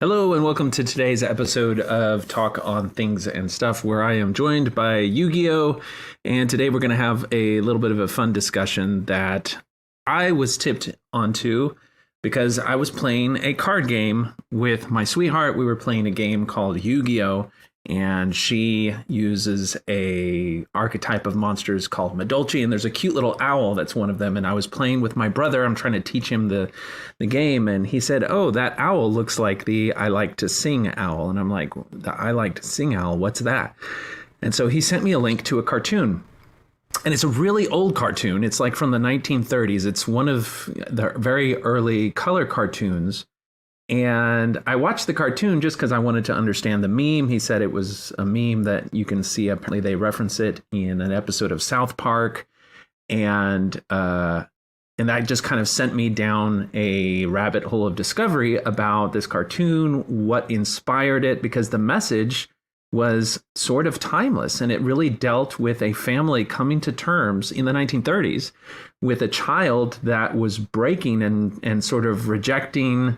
Hello and welcome to today's episode of Talk on Things and Stuff, where I am joined by Yu-Gi-Oh! And today we're going to have a little bit of a fun discussion that I was tipped onto because I was playing a card game with my sweetheart. We were playing a game called Yu-Gi-Oh! And she uses a archetype of monsters called Madolchi, and there's a cute little owl that's one of them. And I was playing with my brother. I'm trying to teach him the game, and he said, "Oh, that owl looks like the I like to sing owl." And I'm like, "The I like to sing owl? What's that?" And so he sent me a link to a cartoon. And it's a really old cartoon. It's like from the 1930s. It's one of the very early color cartoons. And I watched the cartoon just because I wanted to understand the meme. He said it was a meme that you can see. Apparently, they reference it in an episode of South Park, and that just kind of sent me down a rabbit hole of discovery about this cartoon, what inspired it, because the message was sort of timeless, and it really dealt with a family coming to terms in the 1930s with a child that was breaking and sort of rejecting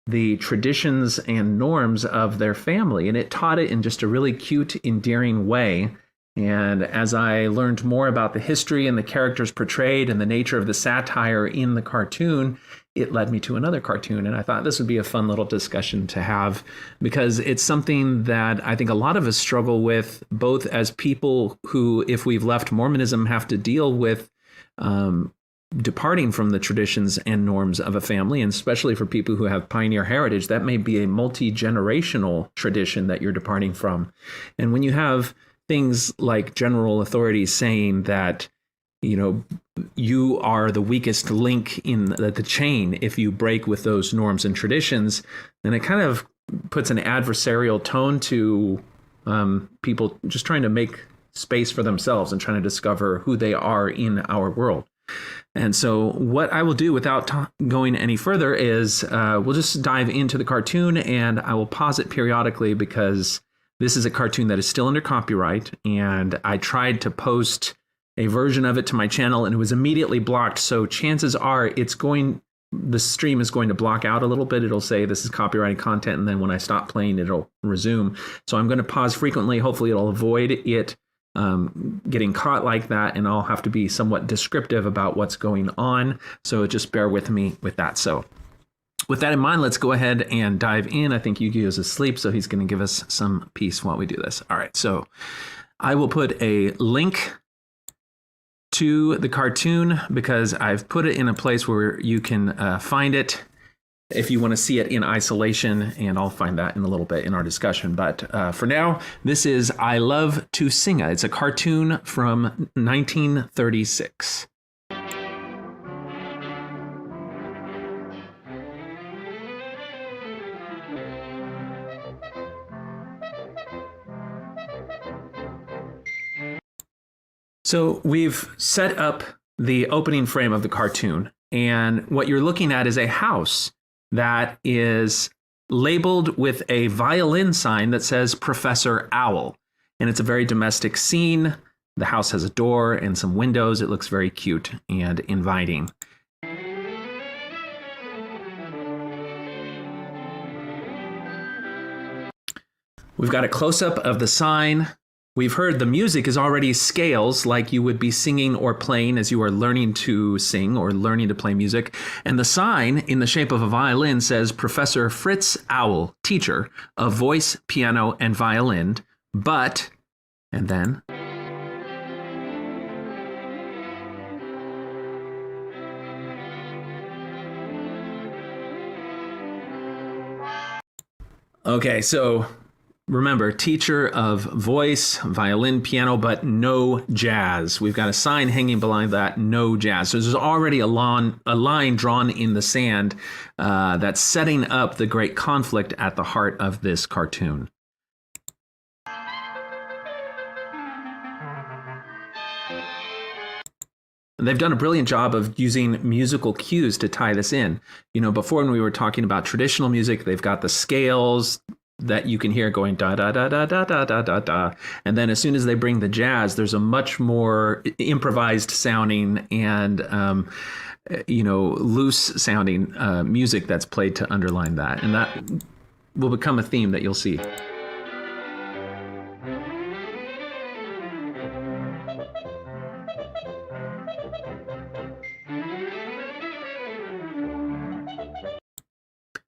the traditions and norms of their family. And it taught it in just a really cute, endearing way. And as I learned more about the history and the characters portrayed and the nature of the satire in the cartoon, it led me to another cartoon. And I thought this would be a fun little discussion to have, because it's something that I think a lot of us struggle with, both as people who, if we've left Mormonism, have to deal with departing from the traditions and norms of a family, and especially for people who have pioneer heritage, that may be a multi-generational tradition that you're departing from. And when you have things like general authorities saying that, you are the weakest link in the chain if you break with those norms and traditions, then it kind of puts an adversarial tone to people just trying to make space for themselves and trying to discover who they are in our world. And so what I will do without going any further is we'll just dive into the cartoon, and I will pause it periodically because this is a cartoon that is still under copyright. And I tried to post a version of it to my channel and it was immediately blocked. So chances are the stream is going to block out a little bit. It'll say this is copyrighted content. And then when I stop playing, it'll resume. So I'm going to pause frequently. Hopefully it'll avoid it getting caught like that, and I'll have to be somewhat descriptive about what's going on. So just bear with me with that. So with that in mind, let's go ahead and dive in. I think Yu-Gi-Oh is asleep, so he's going to give us some peace while we do this. All right, so I will put a link to the cartoon because I've put it in a place where you can find it if you want to see it in isolation, and I'll find that in a little bit in our discussion. But for now, this is I Love to Sing. It's a cartoon from 1936. So we've set up the opening frame of the cartoon, and what you're looking at is a house that is labeled with a violin sign that says Professor Owl. And it's a very domestic scene. The house has a door and some windows. It looks very cute and inviting. We've got a close-up of the sign. We've heard the music is already scales like you would be singing or playing as you are learning to sing or learning to play music. And the sign in the shape of a violin says Professor Fritz Owl, teacher of voice, piano, and violin, but, and then. Okay, so remember, teacher of voice, violin, piano, but no jazz. We've got a sign hanging behind that, no jazz. So there's already a line drawn in the sand that's setting up the great conflict at the heart of this cartoon. And they've done a brilliant job of using musical cues to tie this in. Before when we were talking about traditional music, they've got the scales that you can hear going da da da da da da da da da, and then as soon as they bring the jazz, there's a much more improvised sounding and loose sounding music that's played to underline that. And that will become a theme that you'll see.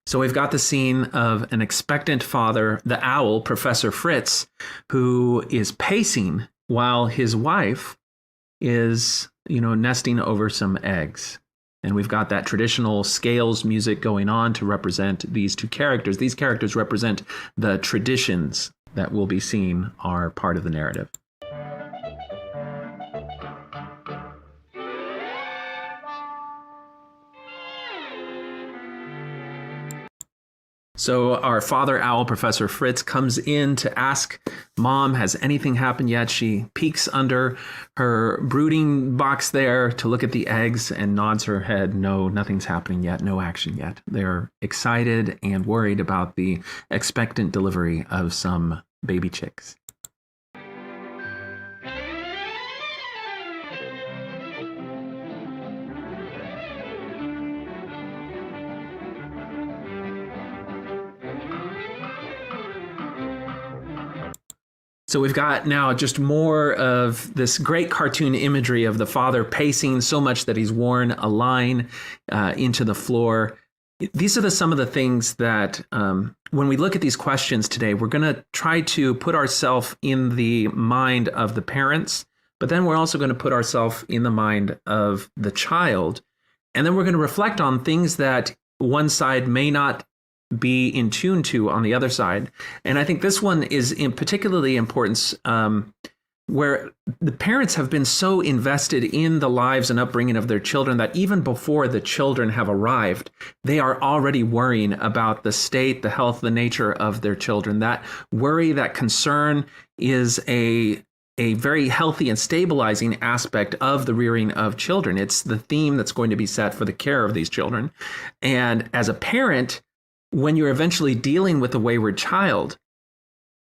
So we've got the scene of an expectant father, the owl, Professor Fritz, who is pacing while his wife is, nesting over some eggs. And we've got that traditional scales music going on to represent these two characters. These characters represent the traditions that we'll be seeing are part of the narrative. So our father owl, Professor Fritz, comes in to ask Mom, has anything happened yet? She peeks under her brooding box there to look at the eggs and nods her head. No, nothing's happening yet. No action yet. They're excited and worried about the expectant delivery of some baby chicks. So we've got now just more of this great cartoon imagery of the father pacing so much that he's worn a line into the floor. These are some of the things that when we look at these questions today, we're going to try to put ourselves in the mind of the parents, but then we're also going to put ourselves in the mind of the child. And then we're going to reflect on things that one side may not be in tune to on the other side. And I think this one is particularly important where the parents have been so invested in the lives and upbringing of their children that even before the children have arrived, they are already worrying about the state, the health, the nature of their children. That worry, that concern is a very healthy and stabilizing aspect of the rearing of children. It's the theme that's going to be set for the care of these children. And as a parent, when you're eventually dealing with a wayward child,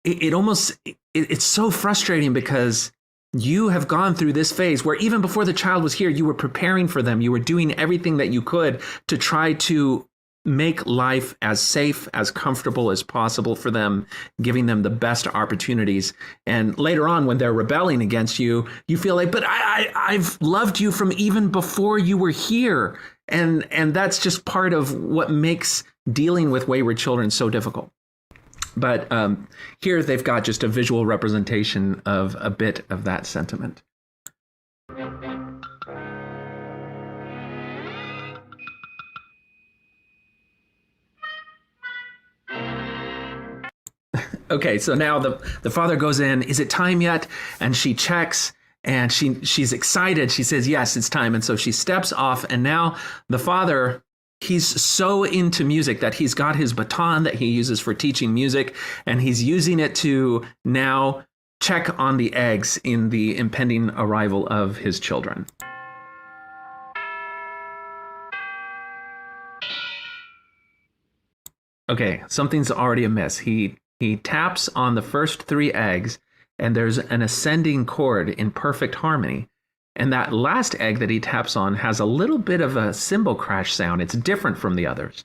it's so frustrating because you have gone through this phase where even before the child was here, you were preparing for them. You were doing everything that you could to try to make life as safe, as comfortable as possible for them, giving them the best opportunities. And later on, when they're rebelling against you, you feel like, but I've loved you from even before you were here. And that's just part of what makes dealing with wayward children so difficult. But here they've got just a visual representation of a bit of that sentiment. Okay, so now the father goes in. Is it time yet? And she checks. And she's excited. She says, yes, it's time. And so she steps off. And now the father, he's so into music that he's got his baton that he uses for teaching music. And he's using it to now check on the eggs in the impending arrival of his children. Okay, something's already amiss. He taps on the first 3 eggs, and there's an ascending chord in perfect harmony. And that last egg that he taps on has a little bit of a cymbal crash sound. It's different from the others.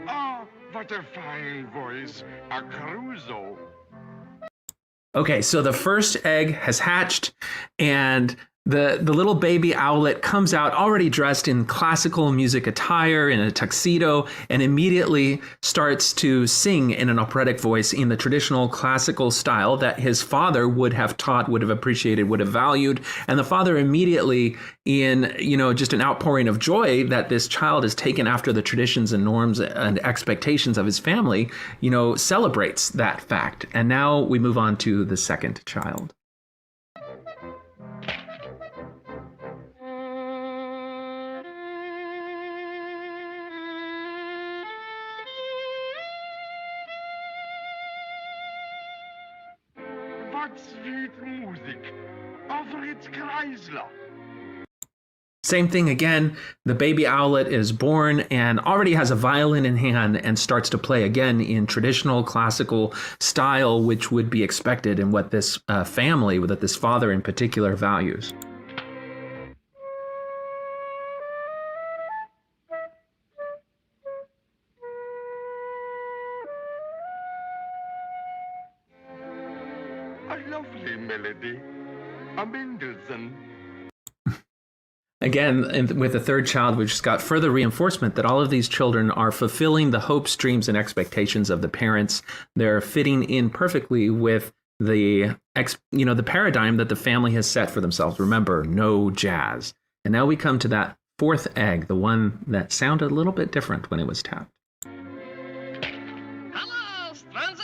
Oh, what a fine voice, a Crusoe. Okay, so the first egg has hatched, and the little baby owlet comes out already dressed in classical music attire, in a tuxedo, and immediately starts to sing in an operatic voice in the traditional classical style that his father would have taught, would have appreciated, would have valued. And the father immediately, in just an outpouring of joy that this child is taken after the traditions and norms and expectations of his family, celebrates that fact. And now we move on to the second child. What sweet music, of Fritz Kreisler. Same thing again. The baby owlet is born and already has a violin in hand and starts to play again in traditional classical style, which would be expected in what this family, that this father in particular, values. A lovely melody. A Mendelssohn. Again, with the third child, we've just got further reinforcement that all of these children are fulfilling the hopes, dreams, and expectations of the parents. They're fitting in perfectly with the paradigm that the family has set for themselves. Remember, no jazz. And now we come to that fourth egg, the one that sounded a little bit different when it was tapped. Hello, Stranza!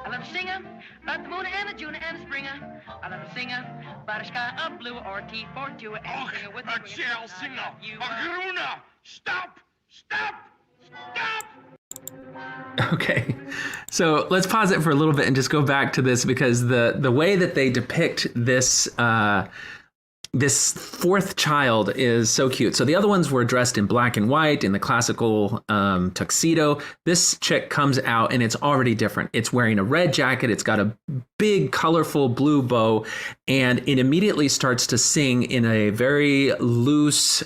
I love to sing about the moon and the June and the springer. I love to sing about a sky of blue or tea for two. Och, a jail singer. A crooner. Stop! Stop! Stop! Okay, so let's pause it for a little bit and just go back to this, because the way that they depict this this fourth child is so cute. So the other ones were dressed in black and white in the classical tuxedo. This chick comes out and it's already different. It's wearing a red jacket. It's got a big, colorful blue bow, and it immediately starts to sing in a very loose,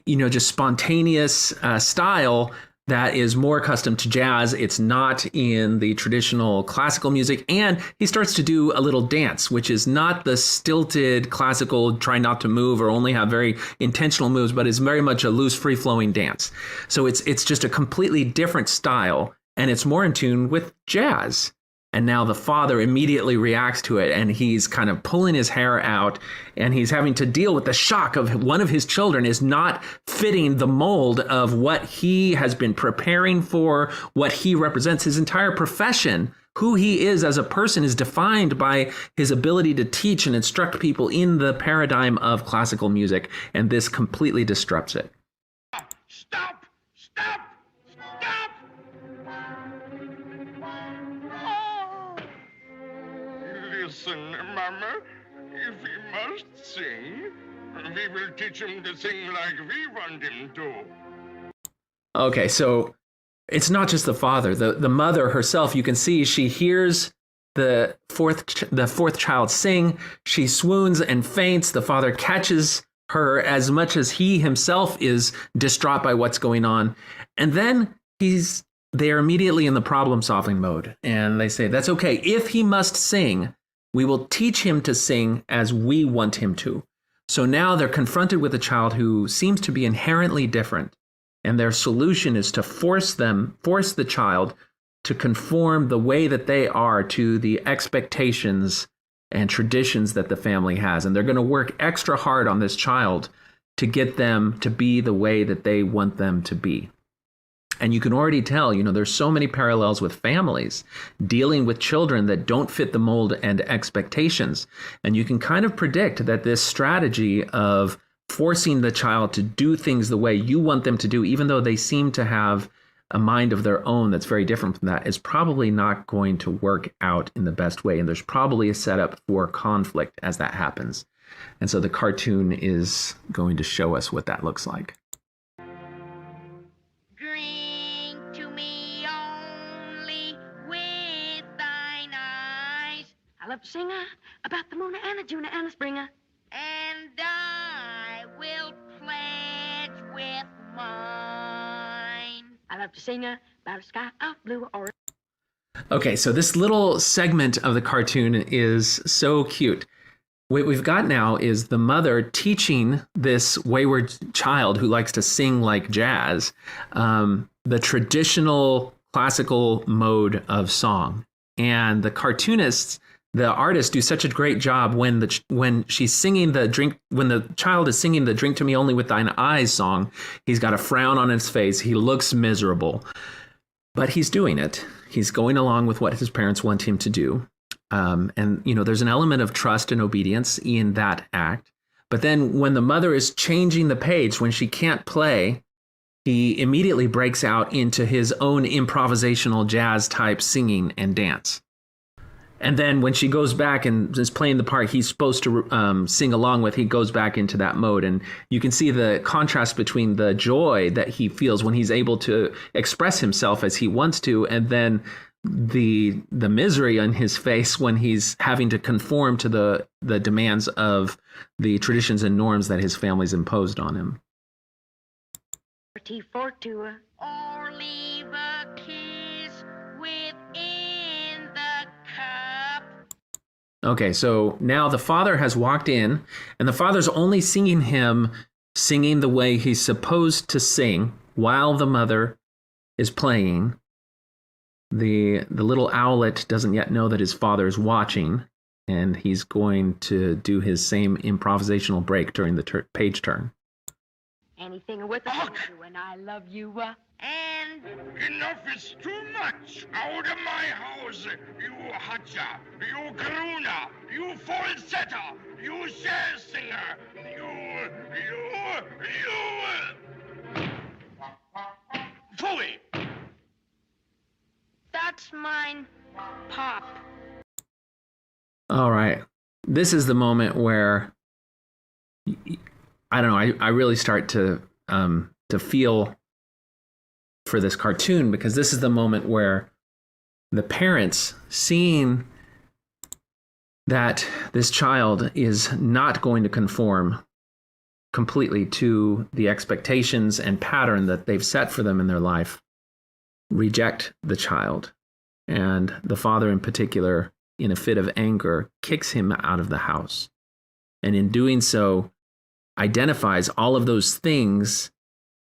just spontaneous style that is more accustomed to jazz. It's not in the traditional classical music. And he starts to do a little dance, which is not the stilted classical try not to move or only have very intentional moves, but is very much a loose, free-flowing dance. So it's just a completely different style, and it's more in tune with jazz. And now the father immediately reacts to it, and he's kind of pulling his hair out, and he's having to deal with the shock of one of his children is not fitting the mold of what he has been preparing for, what he represents. His entire profession, who he is as a person, is defined by his ability to teach and instruct people in the paradigm of classical music, and this completely disrupts it. Stop! Stop! Stop! Listen, Mama. If he must sing, we will teach him to sing like we want him to. Okay, so it's not just the father. The mother herself, you can see she hears the fourth child sing. She swoons and faints. The father catches her as much as he himself is distraught by what's going on. And then they are immediately in the problem-solving mode. And they say, that's okay. If he must sing, we will teach him to sing as we want him to. So now they're confronted with a child who seems to be inherently different. And their solution is to force the child to conform the way that they are to the expectations and traditions that the family has. And they're going to work extra hard on this child to get them to be the way that they want them to be. And you can already tell, there's so many parallels with families dealing with children that don't fit the mold and expectations. And you can kind of predict that this strategy of forcing the child to do things the way you want them to do, even though they seem to have a mind of their own that's very different from that, is probably not going to work out in the best way. And there's probably a setup for conflict as that happens. And so the cartoon is going to show us what that looks like. Drink to me only with thine eyes. I love to sing about the moon and the June and the springer. And I will pledge with mine. I love to sing about a sky of blue or... Okay, so this little segment of the cartoon is so cute. What we've got now is the mother teaching this wayward child who likes to sing like jazz, the traditional classical mode of song. And the cartoonists, the artists, do such a great job when she's singing when the child is singing the "Drink to Me Only with Thine Eyes" song. He's got a frown on his face. He looks miserable, but he's doing it. He's going along with what his parents want him to do. And there's an element of trust and obedience in that act. But then when the mother is changing the page, when she can't play, he immediately breaks out into his own improvisational jazz type singing and dance. And then when she goes back and is playing the part he's supposed to sing along with, he goes back into that mode. And you can see the contrast between the joy that he feels when he's able to express himself as he wants to, and then the misery on his face when he's having to conform to the demands of the traditions and norms that his family's imposed on him. Or leave a kiss within the cup. Okay, so now the father has walked in, and the father's only singing the way he's supposed to sing while the mother is playing. The little owlet doesn't yet know that his father is watching, and he's going to do his same improvisational break during the page turn. Anything with a when I love you, and Enough is too much. Out of my house, you hatcha, you crooner, you falsetter, you share singer, you. Phooey! that's mine, Pop. All right. This is the moment where I don't know. I really start to feel for this cartoon, because this is the moment where the parents, seeing that this child is not going to conform completely to the expectations and pattern that they've set for them in their life, reject the child. And the father in particular, in a fit of anger, kicks him out of the house. And in doing so, identifies all of those things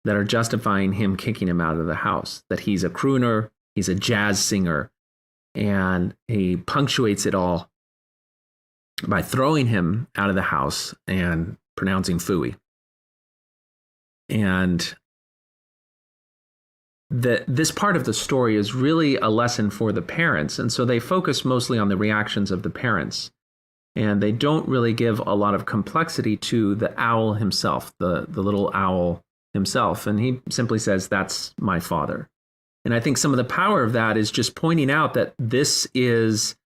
that are justifying him kicking him out of the house. That he's a crooner, he's a jazz singer, and he punctuates it all by throwing him out of the house and pronouncing phooey. And this part of the story is really a lesson for the parents. And so they focus mostly on the reactions of the parents. And they don't really give a lot of complexity to the owl himself, the little owl himself. And he simply says, that's my father. And I think some of the power of that is just pointing out that this is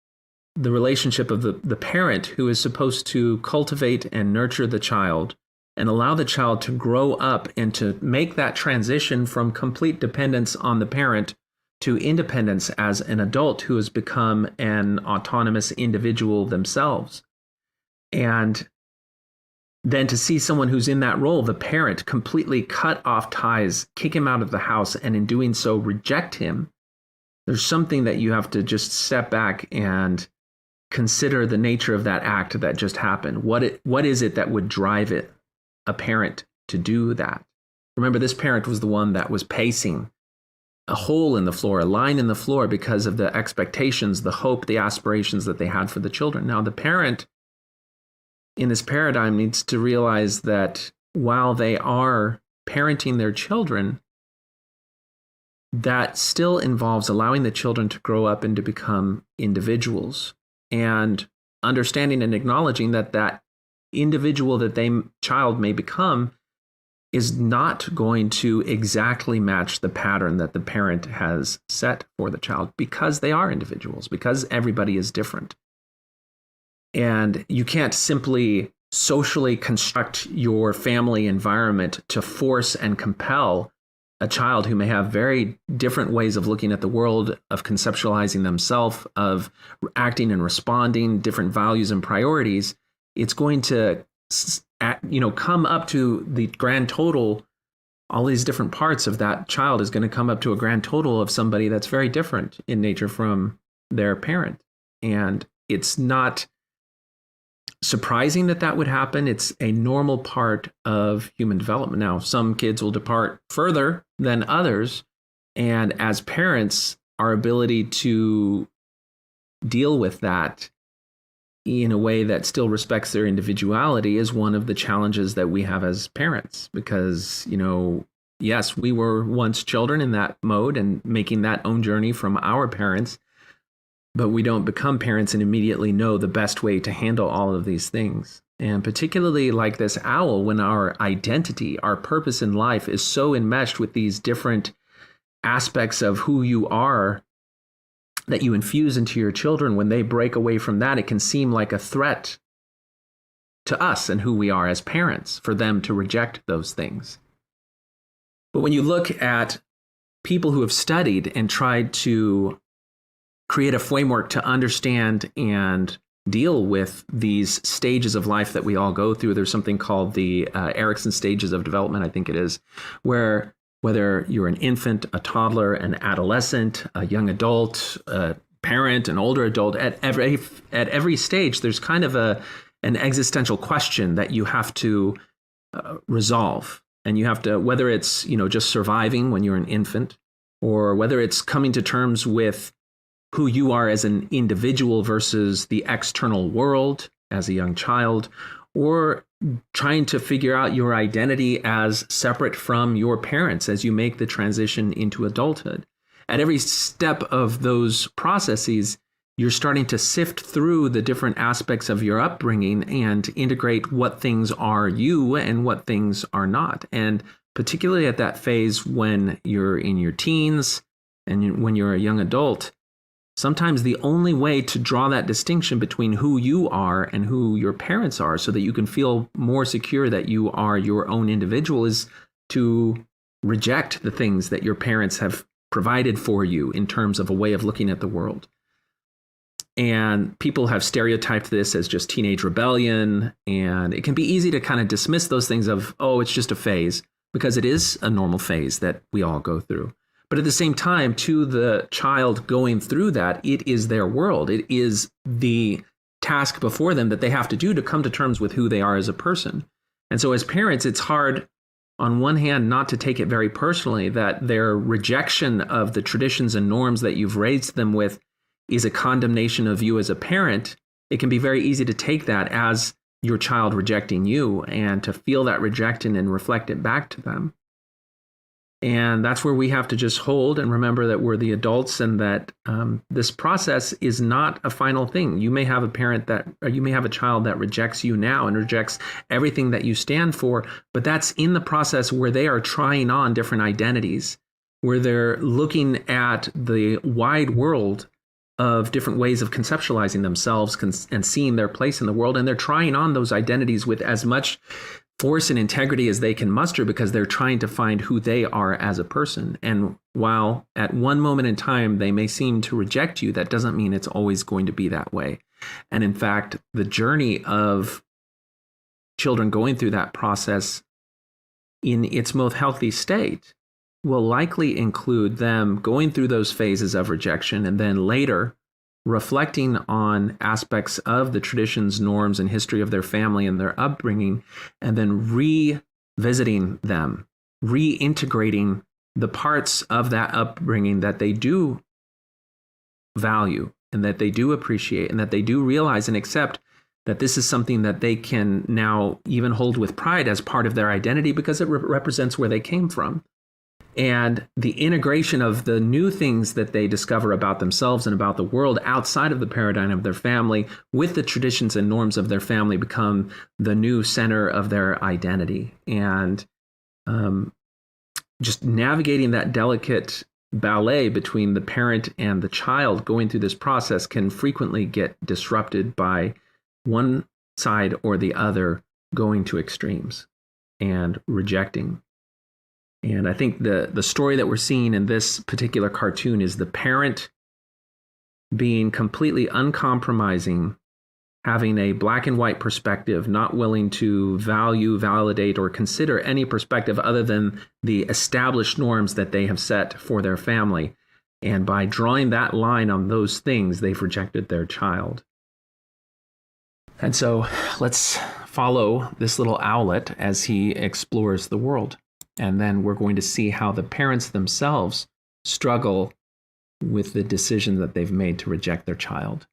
the relationship of the parent, who is supposed to cultivate and nurture the child and allow the child to grow up and to make that transition from complete dependence on the parent to independence as an adult who has become an autonomous individual themselves. And then to see someone who's in that role, the parent, completely cut off ties, kick him out of the house, and in doing so reject him, there's something that you have to just step back and consider the nature of that act that just happened. What is it that would drive a parent to do that? Remember, this parent was the one that was pacing a hole in the floor, a line in the floor, because of the expectations, the hope, the aspirations that they had for the children. Now, the parent in this paradigm needs to realize that while they are parenting their children, that still involves allowing the children to grow up and to become individuals, and understanding and acknowledging that individual that child may become is not going to exactly match the pattern that the parent has set for the child, because they are individuals, because everybody is different. And you can't simply socially construct your family environment to force and compel a child who may have very different ways of looking at the world, of conceptualizing themselves, of acting and responding, different values and priorities. It's going to come up to the grand total. All these different parts of that child is going to come up to a grand total of somebody that's very different in nature from their parent. And it's not surprising that would happen. It's a normal part of human development. Now, some kids will depart further than others. And as parents, our ability to deal with that in a way that still respects their individuality is one of the challenges that we have as parents. Because, yes, we were once children in that mode and making that own journey from our parents. But we don't become parents and immediately know the best way to handle all of these things. And particularly like this owl, when our identity, our purpose in life is so enmeshed with these different aspects of who you are that you infuse into your children, when they break away from that, it can seem like a threat to us and who we are as parents for them to reject those things. But when you look at people who have studied and tried to create a framework to understand and deal with these stages of life that we all go through, there's something called the Erickson stages of development, I think it is, where whether you're an infant, a toddler, an adolescent, a young adult, a parent, an older adult, at every stage, there's kind of an existential question that you have to resolve. And you have to, whether it's, just surviving when you're an infant, or whether it's coming to terms with who you are as an individual versus the external world as a young child, or trying to figure out your identity as separate from your parents as you make the transition into adulthood. At every step of those processes, you're starting to sift through the different aspects of your upbringing and integrate what things are you and what things are not. And particularly at that phase when you're in your teens and when you're a young adult, sometimes the only way to draw that distinction between who you are and who your parents are so that you can feel more secure that you are your own individual is to reject the things that your parents have provided for you in terms of a way of looking at the world. And people have stereotyped this as just teenage rebellion. And it can be easy to kind of dismiss those things of, oh, it's just a phase, because it is a normal phase that we all go through. But at the same time, to the child going through that, it is their world. It is the task before them that they have to do to come to terms with who they are as a person. And so as parents, it's hard, on one hand, not to take it very personally that their rejection of the traditions and norms that you've raised them with is a condemnation of you as a parent. It can be very easy to take that as your child rejecting you and to feel that rejection and reflect it back to them. And that's where we have to just hold and remember that we're the adults and that this process is not a final thing. You may have you may have a child that rejects you now and rejects everything that you stand for, but that's in the process where they are trying on different identities, where they're looking at the wide world of different ways of conceptualizing themselves and seeing their place in the world. And they're trying on those identities with as much force and integrity as they can muster because they're trying to find who they are as a person. And while at one moment in time they may seem to reject you, that doesn't mean it's always going to be that way. And in fact, the journey of children going through that process in its most healthy state will likely include them going through those phases of rejection and then later reflecting on aspects of the traditions, norms, and history of their family and their upbringing, and then revisiting them, reintegrating the parts of that upbringing that they do value and that they do appreciate and that they do realize and accept that this is something that they can now even hold with pride as part of their identity because it represents where they came from. And the integration of the new things that they discover about themselves and about the world outside of the paradigm of their family with the traditions and norms of their family become the new center of their identity. And just navigating that delicate ballet between the parent and the child going through this process can frequently get disrupted by one side or the other going to extremes and rejecting. And I think the story that we're seeing in this particular cartoon is the parent being completely uncompromising, having a black and white perspective, not willing to value, validate, or consider any perspective other than the established norms that they have set for their family. And by drawing that line on those things, they've rejected their child. And so let's follow this little owlet as he explores the world. And then we're going to see how the parents themselves struggle with the decision that they've made to reject their child.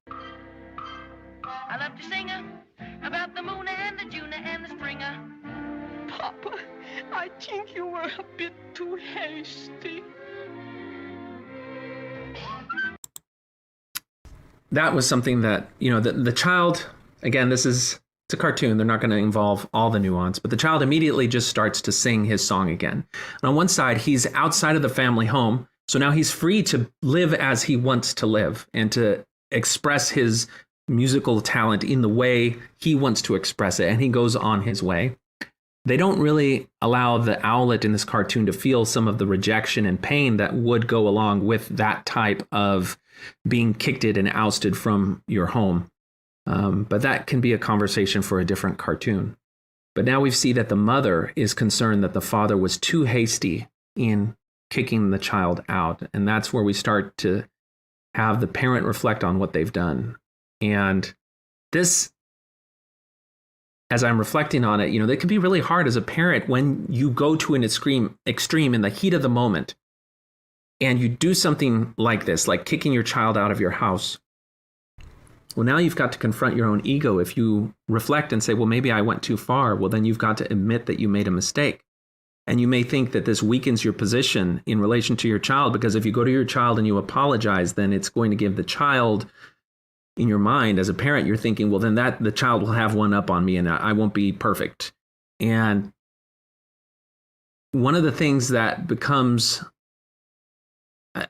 I love to sing about the moon and the June and the springer. Papa, I think you were a bit too hasty. That was something that, the child, again, this is It's a cartoon. They're not going to involve all the nuance, but the child immediately just starts to sing his song again. And on one side, he's outside of the family home. So now he's free to live as he wants to live and to express his musical talent in the way he wants to express it. And he goes on his way. They don't really allow the owlet in this cartoon to feel some of the rejection and pain that would go along with that type of being kicked and ousted from your home. But that can be a conversation for a different cartoon. But now we see that the mother is concerned that the father was too hasty in kicking the child out. And that's where we start to have the parent reflect on what they've done. And this, as I'm reflecting on it, that can be really hard as a parent when you go to an extreme in the heat of the moment and you do something like this, like kicking your child out of your house. Well, now you've got to confront your own ego. If you reflect and say, well, maybe I went too far, well, then you've got to admit that you made a mistake. And you may think that this weakens your position in relation to your child, because if you go to your child and you apologize, then it's going to give the child, in your mind as a parent, you're thinking, well, then the child will have one up on me and I won't be perfect. And one of the things that becomes,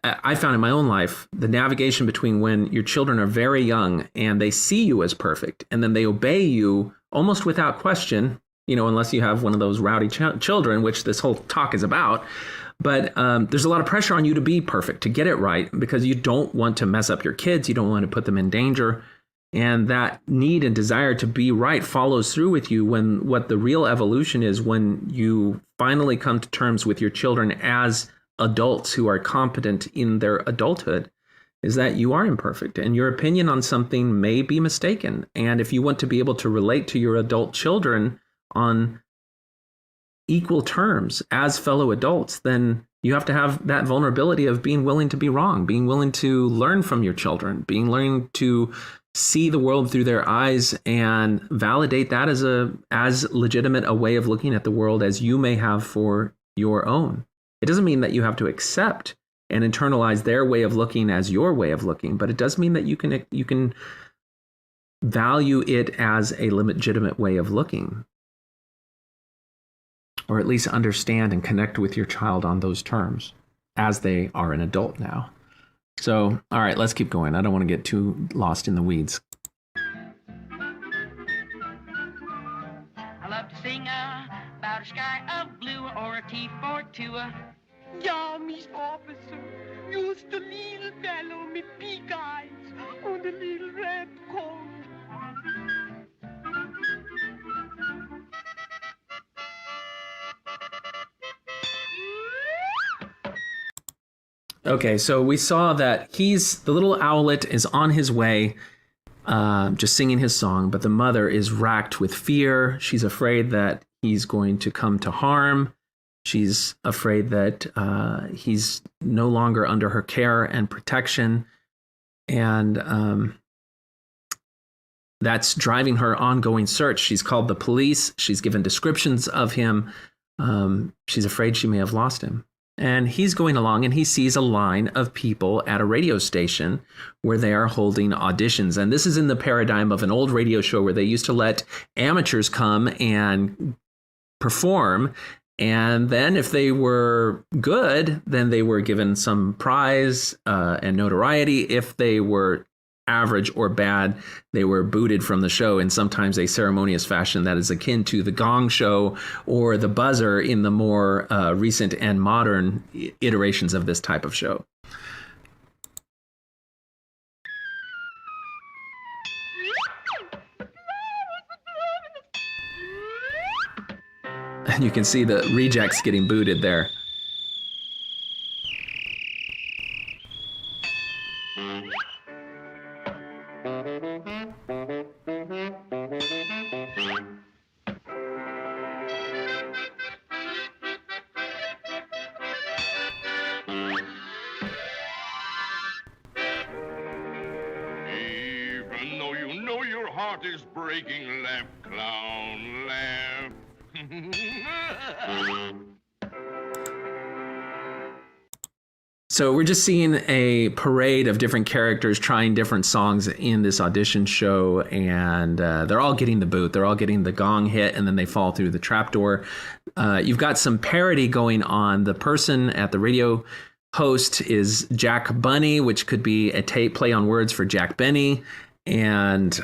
I found in my own life, the navigation between when your children are very young and they see you as perfect and then they obey you almost without question, unless you have one of those rowdy children, which this whole talk is about. But there's a lot of pressure on you to be perfect, to get it right, because you don't want to mess up your kids. You don't want to put them in danger. And that need and desire to be right follows through with you when what the real evolution is when you finally come to terms with your children as adults who are competent in their adulthood, is that you are imperfect and your opinion on something may be mistaken. And if you want to be able to relate to your adult children on equal terms as fellow adults, then you have to have that vulnerability of being willing to be wrong, being willing to learn from your children, being willing to see the world through their eyes and validate that as legitimate a way of looking at the world as you may have for your own. It doesn't mean that you have to accept and internalize their way of looking as your way of looking, but it does mean that you can value it as a legitimate way of looking, or at least understand and connect with your child on those terms as they are an adult now. So, all right, let's keep going. I don't want to get too lost in the weeds. I love to sing about a sky of blue or a T-42. Ja, Miss Officer, just a little fellow with big eyes and a little red coat. Okay, so we saw that the little owlet is on his way, just singing his song, but the mother is racked with fear. She's afraid that he's going to come to harm. She's afraid that he's no longer under her care and protection. And that's driving her ongoing search. She's called the police. She's given descriptions of him. She's afraid she may have lost him. And he's going along and he sees a line of people at a radio station where they are holding auditions. And this is in the paradigm of an old radio show where they used to let amateurs come and perform. And then if they were good, then they were given some prize and notoriety. If they were average or bad, they were booted from the show in sometimes a ceremonious fashion that is akin to the gong show or the buzzer in the more recent and modern iterations of this type of show. And you can see the rejects getting booted there. Even though you know your heart is breaking, laugh, clown, laugh. So we're just seeing a parade of different characters trying different songs in this audition show, and they're all getting the boot. They're all getting the gong hit, and then they fall through the trapdoor. You've got some parody going on. The person at the radio host is Jack Bunny, which could be a tape play on words for Jack Benny. And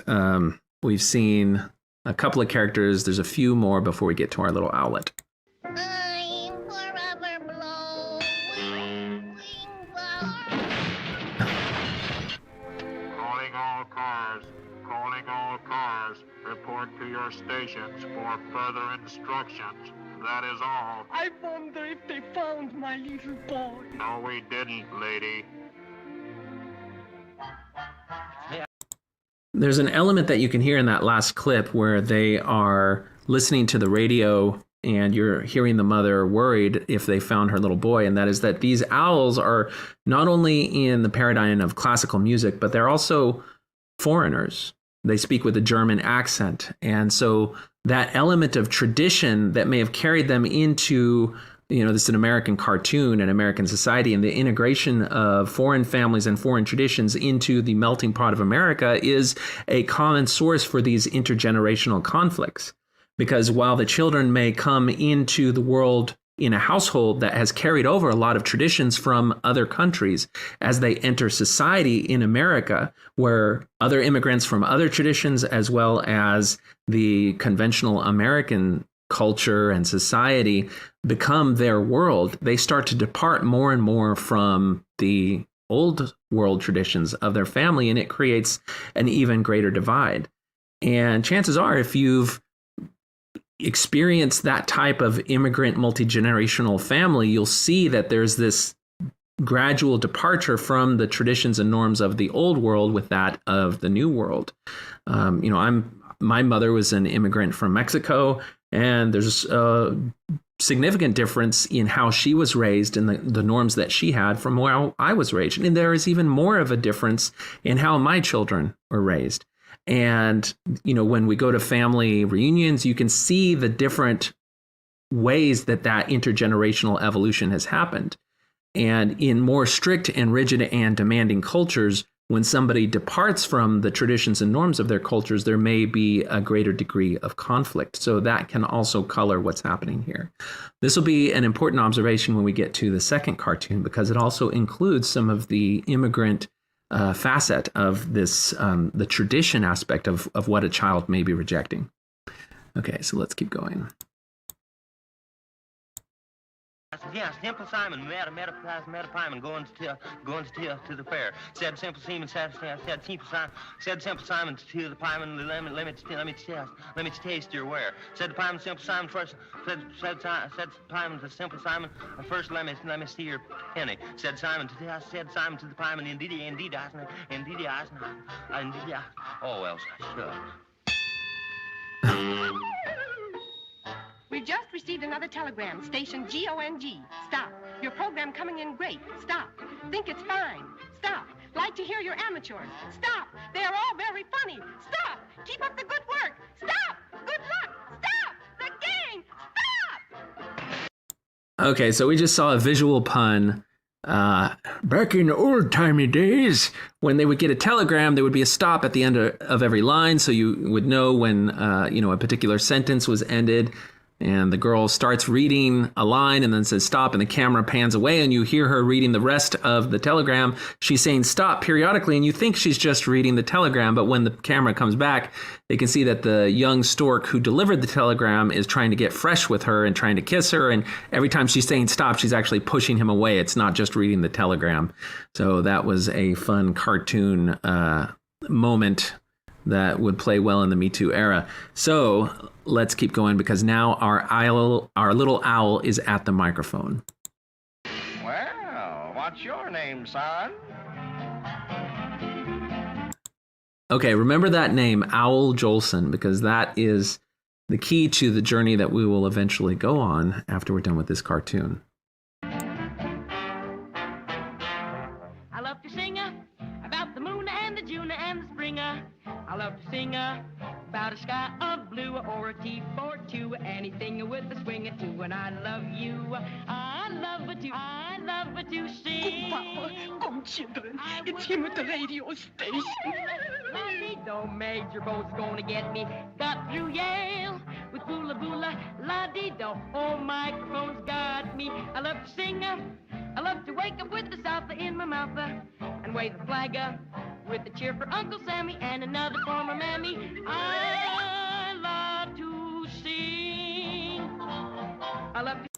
we've seen a couple of characters. There's a few more before we get to our little owlet. I'm forever blowing Calling all cars, report to your stations for further instructions. That is all. I wonder if they found my little boy. No, we didn't, lady. There's an element that you can hear in that last clip where they are listening to the radio and you're hearing the mother worried if they found her little boy. And that is that these owls are not only in the paradigm of classical music, but they're also foreigners. They speak with a German accent. And so that element of tradition that may have carried them into, this is an American cartoon and American society, and the integration of foreign families and foreign traditions into the melting pot of America is a common source for these intergenerational conflicts. Because while the children may come into the world in a household that has carried over a lot of traditions from other countries, as they enter society in America, where other immigrants from other traditions, as well as the conventional American culture and society, become their world, they start to depart more and more from the old world traditions of their family, and it creates an even greater divide. And chances are, if you've experience that type of immigrant multi-generational family, you'll see that there's this gradual departure from the traditions and norms of the old world with that of the new world. My mother was an immigrant from Mexico, and there's a significant difference in how she was raised and the norms that she had from how I was raised. And there is even more of a difference in how my children were raised. And, when we go to family reunions, you can see the different ways that intergenerational evolution has happened. And in more strict and rigid and demanding cultures, when somebody departs from the traditions and norms of their cultures, there may be a greater degree of conflict. So that can also color what's happening here. This will be an important observation when we get to the second cartoon, because it also includes some of the immigrant facet of this, the tradition aspect of what a child may be rejecting. Okay, so let's keep going. Yeah, Simple Simon met a pieman going to the fair. Said Simple Simon said Simple Simon to the pieman, let me taste your ware. Said the pieman, Simple Simon first. Said pieman to Simple Simon, first let me see your penny. Said Simon to the pieman, indeed, oh well, sure. We've just received another telegram. Station GONG. Stop. Your program coming in great. Stop. Think it's fine. Stop. Like to hear your amateurs. Stop. They are all very funny. Stop. Keep up the good work. Stop. Good luck. Stop. The gang. Stop. Okay, so we just saw a visual pun. Back in the old-timey days, when they would get a telegram, there would be a stop at the end of every line, so you would know when a particular sentence was ended. And the girl starts reading a line and then says stop, and the camera pans away and you hear her reading the rest of the telegram. She's saying stop periodically, and you think she's just reading the telegram, but when the camera comes back, they can see that the young stork who delivered the telegram is trying to get fresh with her and trying to kiss her, and every time she's saying stop, she's actually pushing him away. It's not just reading the telegram. So that was a fun cartoon moment that would play well in the Me Too era. So let's keep going, because now our little owl is at the microphone. Well, what's your name, son? Okay, remember that name, Owl Jolson, because that is the key to the journey that we will eventually go on after we're done with this cartoon. I love to sing about the moon and the June and the springer. I love to sing About a sky of blue or a T-42, anything with a swing or two, and I love you. I love to sing. Come, children, it's him at the radio station. La-dee-do, Major Bo's gonna get me. Got through Yale with boola boola, la-dee-do. Oh, microphone's got me. I love to sing. I love to wake up with the South in my mouth and wave the flag with a cheer for Uncle Sammy and another for my mammy. I love to sing. I love to.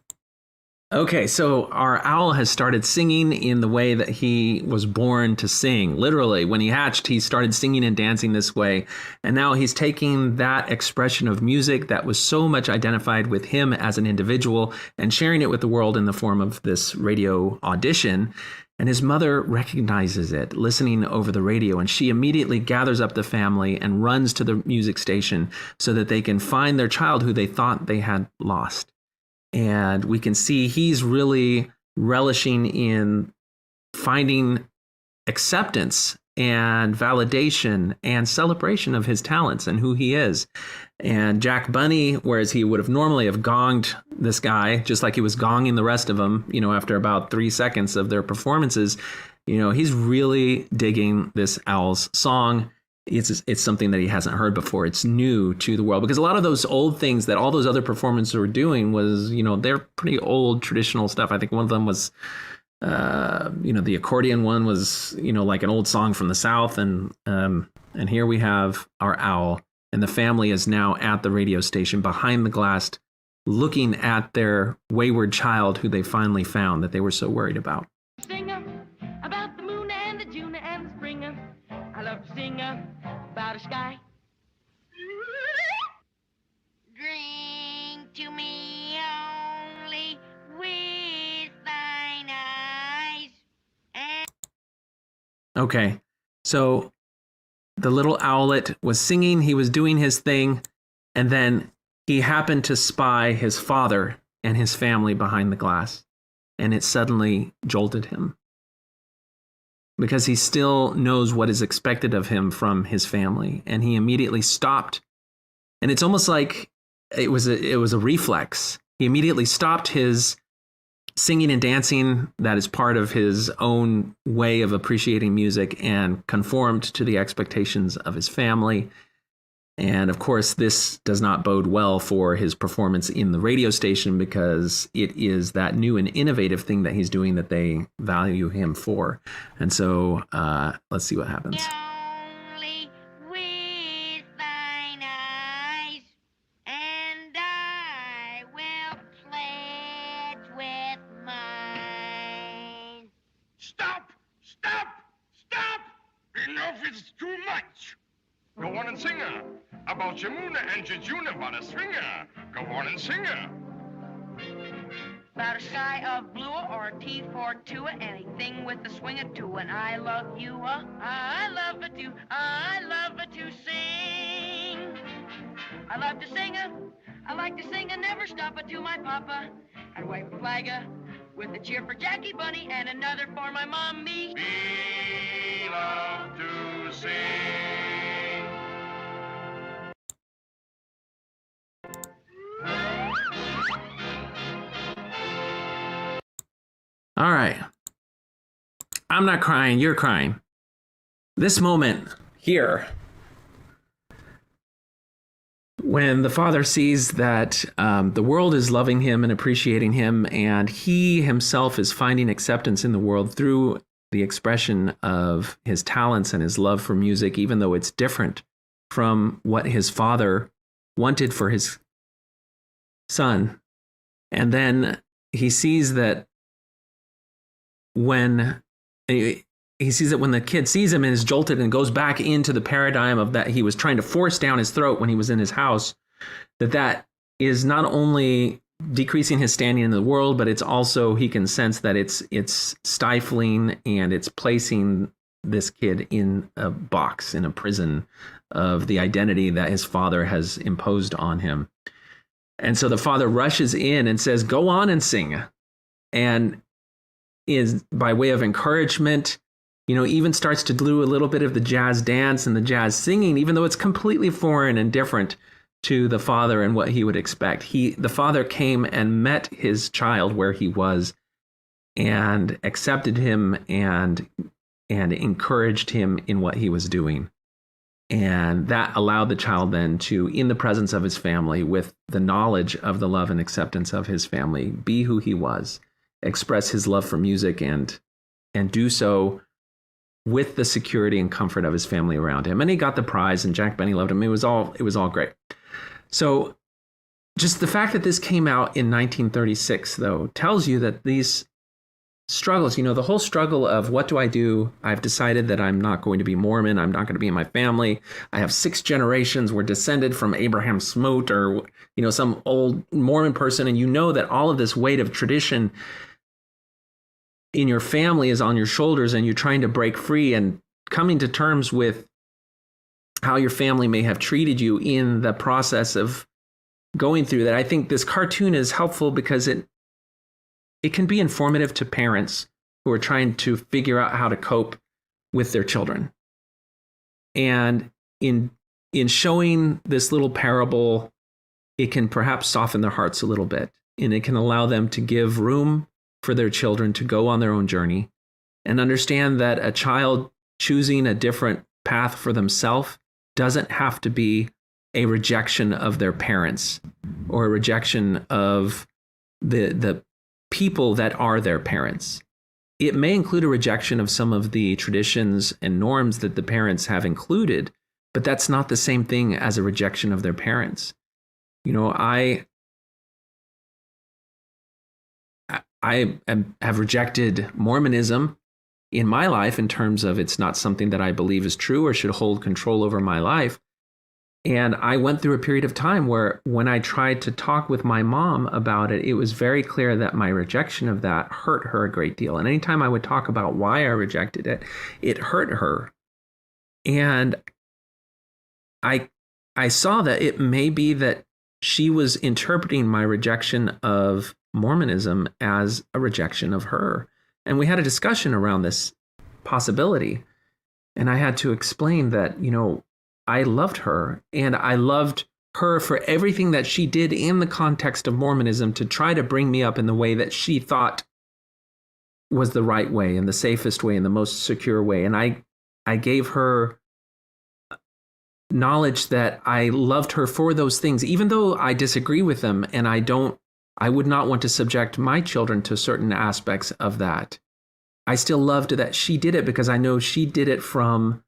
Okay, so our owl has started singing in the way that he was born to sing. Literally, when he hatched, he started singing and dancing this way. And now he's taking that expression of music that was so much identified with him as an individual and sharing it with the world in the form of this radio audition. And his mother recognizes it, listening over the radio, and she immediately gathers up the family and runs to the music station so that they can find their child who they thought they had lost. And we can see he's really relishing in finding acceptance and validation and celebration of his talents and who he is. And Jack Bunny, whereas he would have normally have gonged this guy, just like he was gonging the rest of them, after about 3 seconds of their performances, he's really digging this owl's song. It's something that he hasn't heard before. It's new to the world because a lot of those old things that all those other performers were doing was, they're pretty old traditional stuff. I think one of them was, the accordion one was, like an old song from the South. And here we have our owl, and the family is now at the radio station behind the glass, looking at their wayward child who they finally found that they were so worried about. Sing about the moon and the June and the spring. I love to sing about a sky. Drink to me only with thine eyes. Okay, so the little owlet was singing, he was doing his thing, and then he happened to spy his father and his family behind the glass, and it suddenly jolted him. Because he still knows what is expected of him from his family. And he immediately stopped. And it's almost like it was a reflex. He immediately stopped his singing and dancing that is part of his own way of appreciating music and conformed to the expectations of his family. And of course, this does not bode well for his performance in the radio station because it is that new and innovative thing that he's doing that they value him for. And so let's see what happens. Only with thine eyes, and I will pledge with mine. Stop! Stop! Stop! Enough is too much! Go on and sing her. About your moon and your June about a swinger. Go on and sing her. About a sky of blue or a T-42, anything with a swing or two, and I love you, I love it too, I love it to sing. I love to sing, I like to sing and never stop it to my papa. And wave a flag with a cheer for Jackie Bunny and another for my mommy. We love to sing. All right. I'm not crying, you're crying. This moment here, when the father sees that the world is loving him and appreciating him, and he himself is finding acceptance in the world through the expression of his talents and his love for music, even though it's different from what his father wanted for his son. And then he sees that when the kid sees him and is jolted and goes back into the paradigm of that he was trying to force down his throat when he was in his house, that is not only decreasing his standing in the world, but it's also, he can sense that it's stifling and it's placing this kid in a box, in a prison of the identity that his father has imposed on him. And so the father rushes in and says, go on and sing. And is by way of encouragement even starts to do a little bit of the jazz dance and the jazz singing, even though it's completely foreign and different to the father and what he would expect. The father came and met his child where he was and accepted him and encouraged him in what he was doing. And that allowed the child then to, in the presence of his family, with the knowledge of the love and acceptance of his family, be who he was, express his love for music and do so with the security and comfort of his family around him. And he got the prize, and Jack Benny loved him. It was all great. So just the fact that this came out in 1936, though, tells you that these struggles, the whole struggle of what do I do? I've decided that I'm not going to be Mormon. I'm not going to be in my family. I have 6 generations. We're descended from Abraham Smoot or, some old Mormon person. And that all of this weight of tradition in your family is on your shoulders, and you're trying to break free and coming to terms with how your family may have treated you in the process of going through that. I think this cartoon is helpful because it can be informative to parents who are trying to figure out how to cope with their children. And in showing this little parable, it can perhaps soften their hearts a little bit, and it can allow them to give room for their children to go on their own journey and understand that a child choosing a different path for themselves doesn't have to be a rejection of their parents or a rejection of the people that are their parents. It may include a rejection of some of the traditions and norms that the parents have included, but that's not the same thing as a rejection of their parents. I have rejected Mormonism in my life in terms of it's not something that I believe is true or should hold control over my life. And I went through a period of time where when I tried to talk with my mom about it, it was very clear that my rejection of that hurt her a great deal. And anytime I would talk about why I rejected it, it hurt her. And I saw that it may be that she was interpreting my rejection of Mormonism as a rejection of her. And we had a discussion around this possibility. And I had to explain that, I loved her, and I loved her for everything that she did in the context of Mormonism to try to bring me up in the way that she thought was the right way and the safest way and the most secure way. And I gave her knowledge that I loved her for those things, even though I disagree with them, and I would not want to subject my children to certain aspects of that. I still loved that she did it because I know she did it from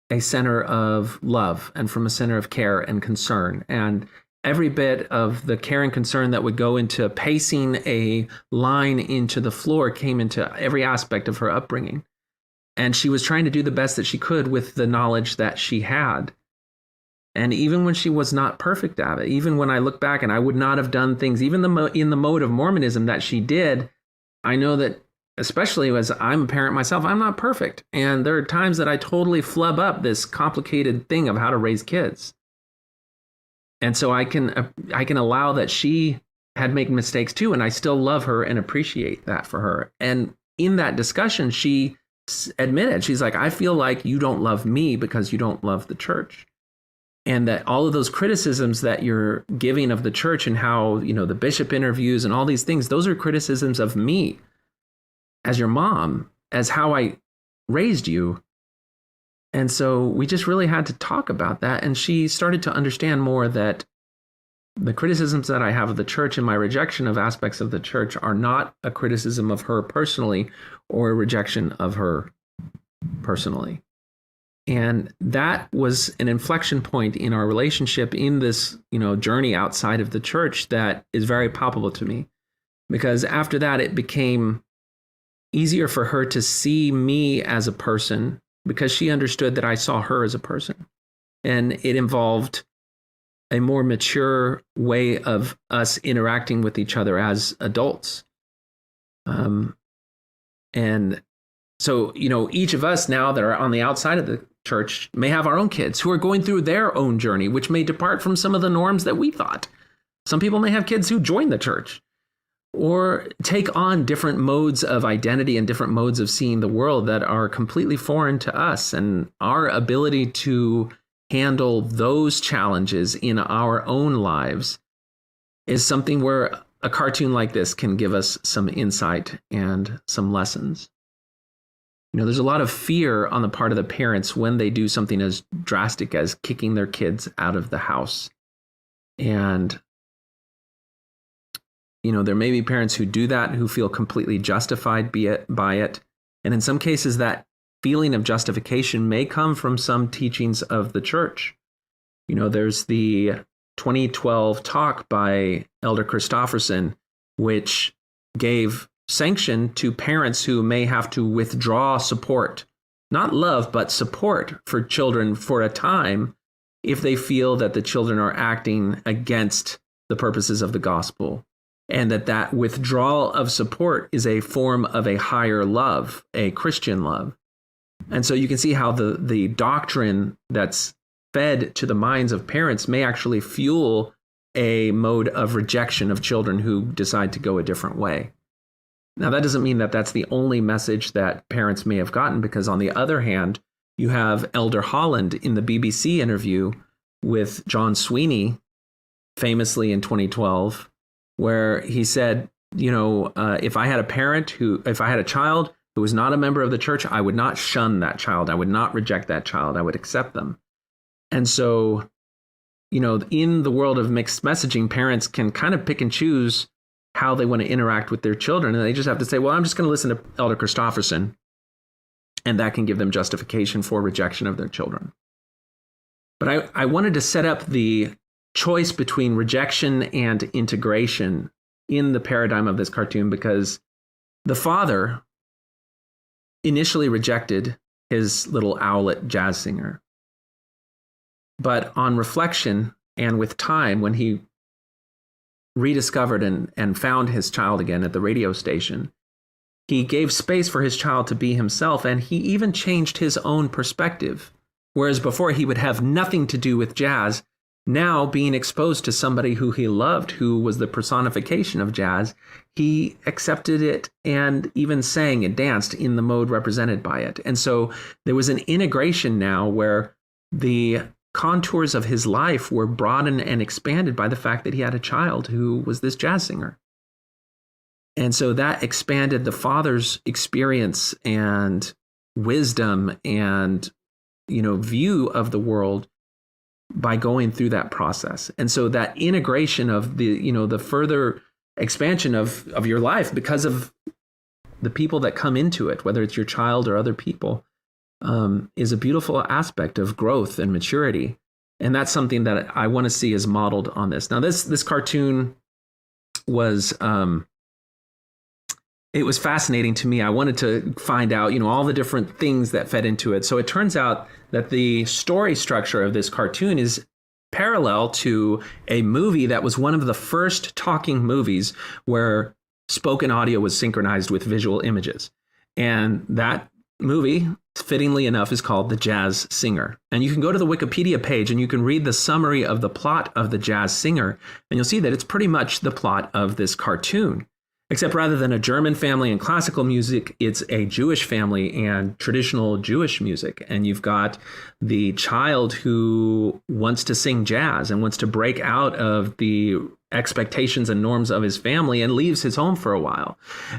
a center of love and from a center of care and concern. And every bit of the care and concern that would go into pacing a line into the floor came into every aspect of her upbringing. And she was trying to do the best that she could with the knowledge that she had. And even when she was not perfect at it, even when I look back and I would not have done things, even in the mode of Mormonism that she did, I know that, especially as I'm a parent myself, I'm not perfect. And there are times that I totally flub up this complicated thing of how to raise kids. And so I can allow that she had made mistakes too, and I still love her and appreciate that for her. And in that discussion, she admitted, she's like, I feel like you don't love me because you don't love the church. And that all of those criticisms that you're giving of the church and how, the bishop interviews and all these things, those are criticisms of me as your mom, as how I raised you. And so we just really had to talk about that. And she started to understand more that the criticisms that I have of the church and my rejection of aspects of the church are not a criticism of her personally or a rejection of her personally. And that was an inflection point in our relationship in this, journey outside of the church that is very palpable to me. Because after that, it became easier for her to see me as a person because she understood that I saw her as a person. And it involved a more mature way of us interacting with each other as adults. And so, each of us now that are on the outside of the church may have our own kids who are going through their own journey, which may depart from some of the norms that we thought. Some people may have kids who join the church or take on different modes of identity and different modes of seeing the world that are completely foreign to us. And our ability to handle those challenges in our own lives is something where a cartoon like this can give us some insight and some lessons. There's a lot of fear on the part of the parents when they do something as drastic as kicking their kids out of the house. And, there may be parents who do that, who feel completely justified by it. And in some cases, that feeling of justification may come from some teachings of the church. There's the 2012 talk by Elder Christofferson, which gave sanction to parents who may have to withdraw support, not love, but support for children for a time if they feel that the children are acting against the purposes of the gospel, and that withdrawal of support is a form of a higher love, a Christian love. And so you can see how the doctrine that's fed to the minds of parents may actually fuel a mode of rejection of children who decide to go a different way. Now, that doesn't mean that that's the only message that parents may have gotten, because on the other hand, you have Elder Holland in the BBC interview with John Sweeney, famously in 2012, where he said, if I had a child who was not a member of the church, I would not shun that child. I would not reject that child. I would accept them. And so, in the world of mixed messaging, parents can kind of pick and choose how they want to interact with their children. And they just have to say, well, I'm just going to listen to Elder Christofferson. And that can give them justification for rejection of their children. But I wanted to set up the choice between rejection and integration in the paradigm of this cartoon, because the father initially rejected his little owlet jazz singer. But on reflection and with time, when he rediscovered and found his child again at the radio station, he gave space for his child to be himself, and he even changed his own perspective. Whereas before he would have nothing to do with jazz, now being exposed to somebody who he loved, who was the personification of jazz, he accepted it and even sang and danced in the mode represented by it. And so there was an integration now where the contours of his life were broadened and expanded by the fact that he had a child who was this jazz singer. And so that expanded the father's experience and wisdom and, view of the world by going through that process. And so that integration of the further expansion of your life because of the people that come into it, whether it's your child or other people, is a beautiful aspect of growth and maturity. And that's something that I want to see is modeled on this. Now, this cartoon was, it was fascinating to me. I wanted to find out, all the different things that fed into it. So it turns out that the story structure of this cartoon is parallel to a movie that was one of the first talking movies where spoken audio was synchronized with visual images. And that movie, fittingly enough, is called The Jazz Singer. And you can go to the Wikipedia page and you can read the summary of the plot of The Jazz Singer, and you'll see that it's pretty much the plot of this cartoon. Except rather than a German family and classical music, it's a Jewish family and traditional Jewish music. And you've got the child who wants to sing jazz and wants to break out of the expectations and norms of his family and leaves his home for a while.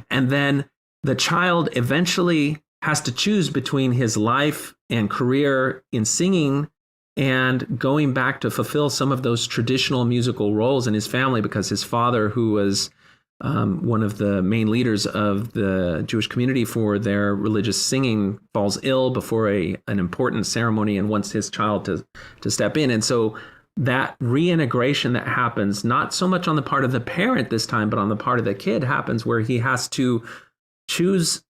And then the child eventually has to choose between his life and career in singing and going back to fulfill some of those traditional musical roles in his family, because his father, who was one of the main leaders of the Jewish community for their religious singing, falls ill before an important ceremony and wants his child to step in. And so that reintegration that happens, not so much on the part of the parent this time, but on the part of the kid, happens where he has to choose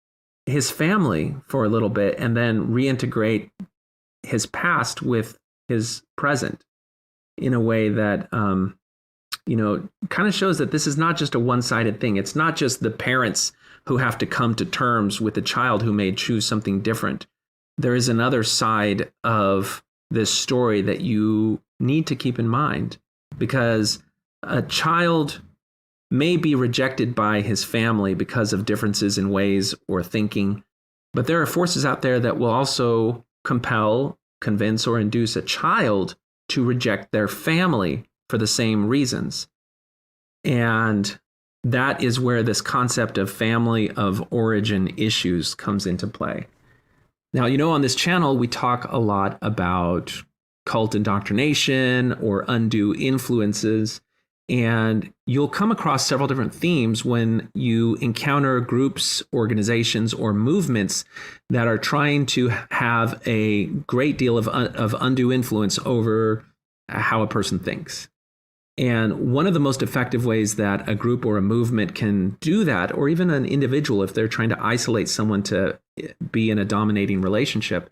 his family for a little bit and then reintegrate his past with his present in a way that kind of shows that this is not just a one-sided thing. It's not just the parents who have to come to terms with the child who may choose something different. There is another side of this story that you need to keep in mind, because a child may be rejected by his family because of differences in ways or thinking. But there are forces out there that will also compel, convince, or induce a child to reject their family for the same reasons. And that is where this concept of family of origin issues comes into play. Now, on this channel, we talk a lot about cult indoctrination or undue influences. And you'll come across several different themes when you encounter groups, organizations, or movements that are trying to have a great deal of undue influence over how a person thinks. And one of the most effective ways that a group or a movement can do that, or even an individual, if they're trying to isolate someone to be in a dominating relationship,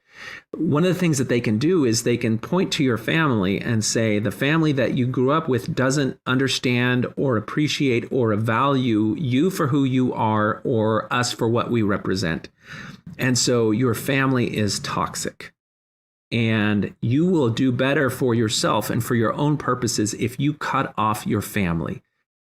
one of the things that they can do is they can point to your family and say, the family that you grew up with doesn't understand or appreciate or value you for who you are or us for what we represent. And so your family is toxic. And you will do better for yourself and for your own purposes if you cut off your family.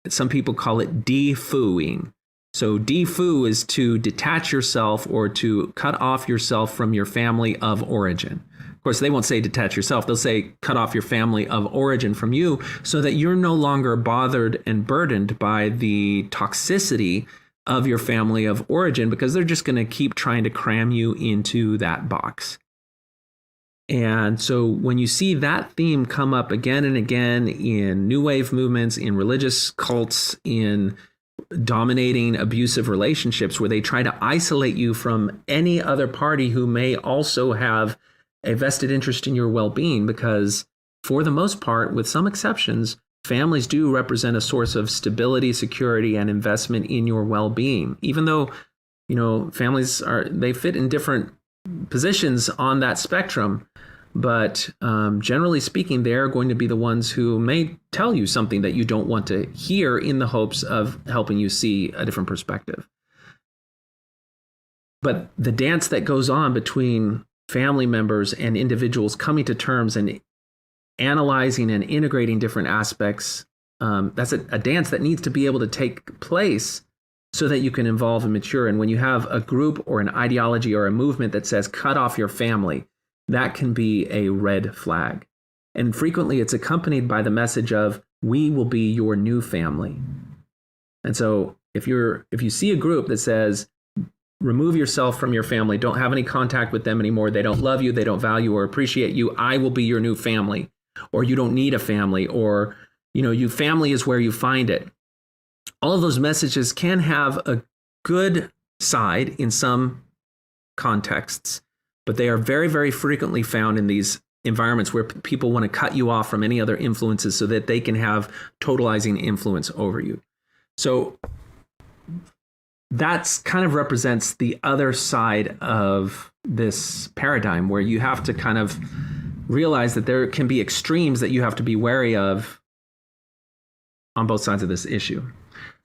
Some people call it defooing. So defoo is to detach yourself or to cut off yourself from your family of origin. Of course, they won't say detach yourself. They'll say cut off your family of origin from you so that you're no longer bothered and burdened by the toxicity of your family of origin, because they're just going to keep trying to cram you into that box. And so when you see that theme come up again and again in new wave movements, in religious cults, in dominating abusive relationships where they try to isolate you from any other party who may also have a vested interest in your well-being, because for the most part, with some exceptions, families do represent a source of stability, security, and investment in your well-being. Even though, families they fit in different positions on that spectrum, but generally speaking, they're going to be the ones who may tell you something that you don't want to hear in the hopes of helping you see a different perspective. But the dance that goes on between family members and individuals coming to terms and analyzing and integrating different aspects, that's a dance that needs to be able to take place so that you can evolve and mature. And when you have a group or an ideology or a movement that says cut off your family, that can be a red flag. And frequently it's accompanied by the message of, we will be your new family. And so if you see a group that says, remove yourself from your family, don't have any contact with them anymore, they don't love you, they don't value or appreciate you, I will be your new family, or you don't need a family, or, family is where you find it. All of those messages can have a good side in some contexts, but they are very, very frequently found in these environments where people want to cut you off from any other influences so that they can have totalizing influence over you. So that's kind of represents the other side of this paradigm, where you have to kind of realize that there can be extremes that you have to be wary of on both sides of this issue.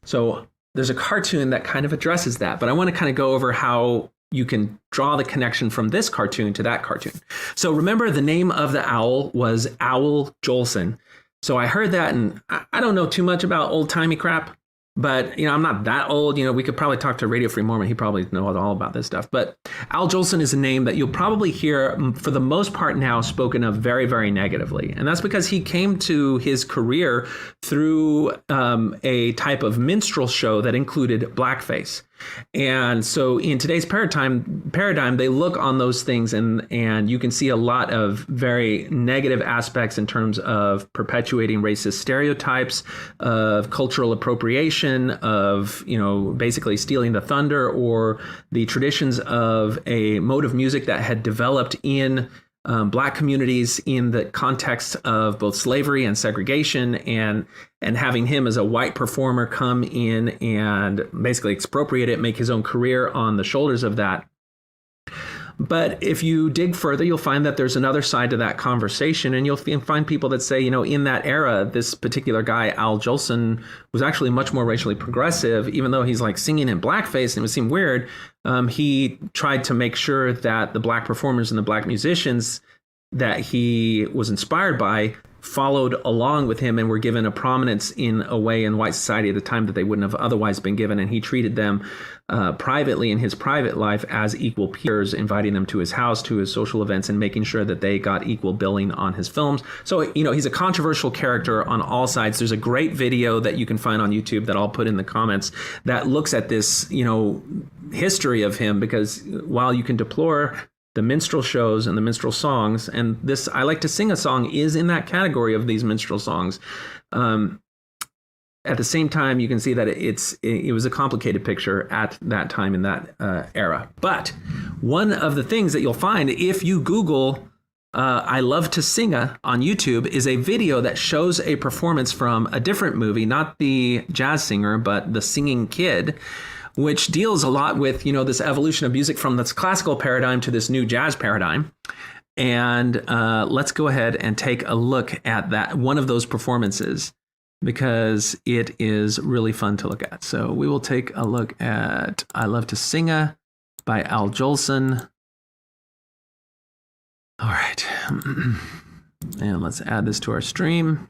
So there's a cartoon that kind of addresses that, but I want to kind of go over how you can draw the connection from this cartoon to that cartoon. So remember, the name of the owl was Owl Jolson. So I heard that, and I don't know too much about old-timey crap, but, I'm not that old. We could probably talk to Radio Free Mormon. He probably knows all about this stuff. But Al Jolson is a name that you'll probably hear, for the most part now, spoken of very, very negatively. And that's because he came to his career through a type of minstrel show that included blackface. And so in today's paradigm, they look on those things and you can see a lot of very negative aspects in terms of perpetuating racist stereotypes, of cultural appropriation, of, basically stealing the thunder or the traditions of a mode of music that had developed in Black communities in the context of both slavery and segregation, and having him as a white performer come in and basically expropriate it, make his own career on the shoulders of that. But if you dig further, you'll find that there's another side to that conversation, and you'll find people that say, in that era, this particular guy, Al Jolson, was actually much more racially progressive, even though he's like singing in blackface and it would seem weird. He tried to make sure that the Black performers and the Black musicians that he was inspired by followed along with him and were given a prominence in a way in white society at the time that they wouldn't have otherwise been given. And he treated them privately in his private life as equal peers, inviting them to his house, to his social events, and making sure that they got equal billing on his films. So, he's a controversial character on all sides. There's a great video that you can find on YouTube that I'll put in the comments that looks at this, history of him, because while you can deplore the minstrel shows and the minstrel songs, and this I Like to Sing a Song is in that category of these minstrel songs. At the same time, you can see that it was a complicated picture at that time in that era. But one of the things that you'll find if you Google I Love to Sing on YouTube is a video that shows a performance from a different movie, not the jazz singer, but the singing kid, which deals a lot with, this evolution of music from this classical paradigm to this new jazz paradigm. And let's go ahead and take a look at that, one of those performances, because it is really fun to look at. So we will take a look at I Love to Sing by Al Jolson. All right. And let's add this to our stream.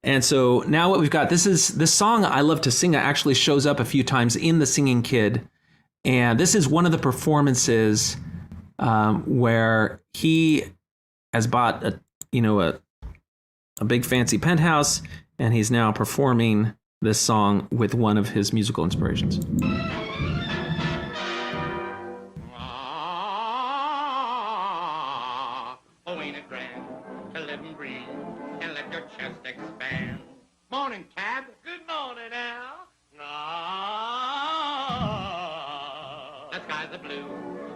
And so now what we've got, this song I Love to Sing actually shows up a few times in The Singing Kid. And this is one of the performances where he has bought a big fancy penthouse, and he's now performing this song with one of his musical inspirations. Oh, ain't it grand to live and breathe and let your chest expand? Morning, cab. Good morning, Al. The skies are blue,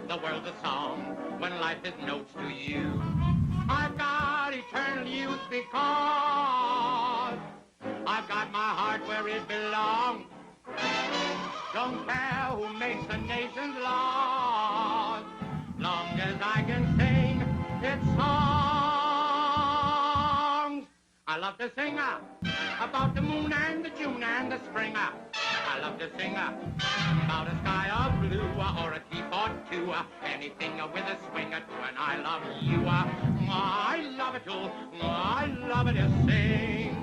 the world's a song, when life is notes to you. I've got eternal youth because I've got my heart where it belongs. Don't care who makes the nation's laws, long as I can sing its songs. I love to sing about the moon and the June and the spring. I love to sing about a sky of blue or a teapot too. Anything with a swing to, and I love you. I love it too. I love it to sing.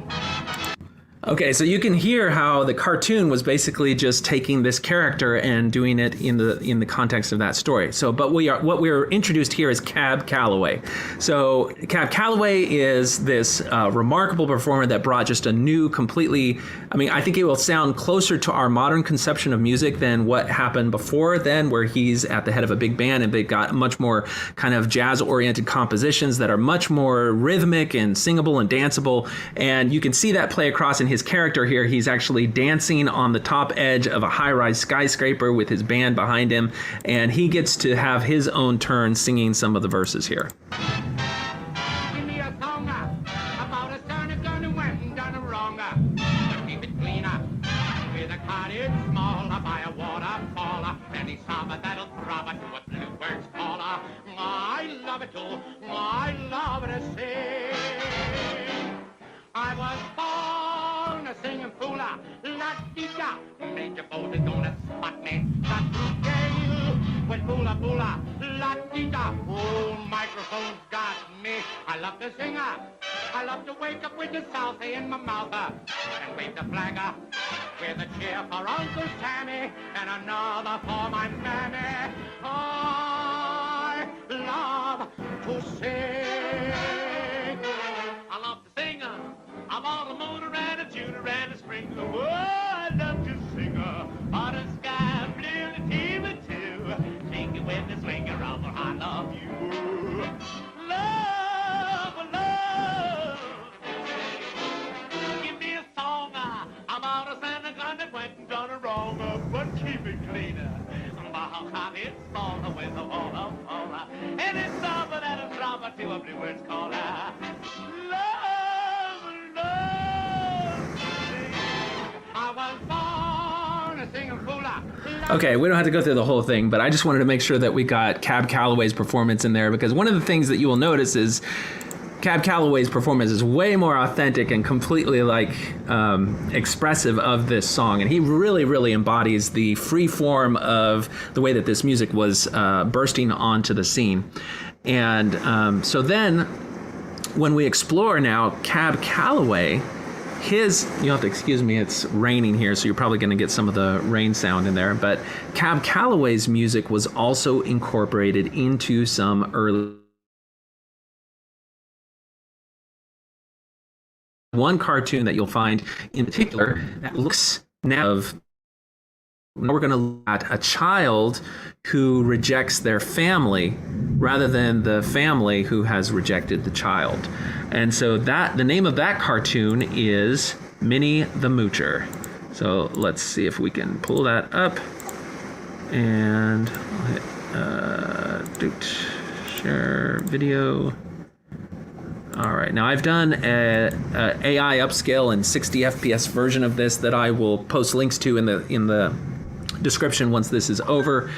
Okay, so you can hear how the cartoon was basically just taking this character and doing it in the context of that story. So, but what we're introduced here is Cab Calloway. So, Cab Calloway is this remarkable performer that brought just a new, completely. I think it will sound closer to our modern conception of music than what happened before then, where he's at the head of a big band and they've got much more kind of jazz-oriented compositions that are much more rhythmic and singable and danceable, and you can see that play across in his character here. He's actually dancing on the top edge of a high-rise skyscraper with his band behind him, and he gets to have his own turn singing some of the verses here. Give me a song about a son who's done wrong. Keep it clean with a cottage small by a waterfall. Any summer that'll throb to what bluebirds call. I love it too. I love it to sing. I was born a singing fool, la-dee-da. Major Bose is gonna spot me, la-dee-da. With boola-boola, la-dee-da. Oh, microphone's got me. I love to sing, I love to wake up with the salsa in my mouth, and wave the flag with a cheer for Uncle Sammy, and another for my mammy. I love to sing. I love to sing about a moon and a June and a spring. Oh, I love to sing on a sky blue and a team too. Take it with the swing around, for I love you. Love, love. Give me a song about a Santa Claus that went and done wrong, but keep it cleaner. It's small with a wall of fall, and it's summer that a drama to a bluebird's call. Love, love. I was born a singing fool. Okay, we don't have to go through the whole thing, but I just wanted to make sure that we got Cab Calloway's performance in there, because one of the things that you will notice is Cab Calloway's performance is way more authentic and completely expressive of this song, and he really, really embodies the free form of the way that this music was bursting onto the scene. And so then when we explore now Cab Calloway, you'll have to excuse me, it's raining here, so you're probably going to get some of the rain sound in there, but Cab Calloway's music was also incorporated into some early... One cartoon that you'll find in particular that looks now of... Now we're going to look at a child who rejects their family rather than the family who has rejected the child. And so the name of that cartoon is Minnie the Moocher. So let's see if we can pull that up. And I'll hit share video. All right, now I've done a AI upscale and 60 FPS version of this that I will post links to in the description once this is over,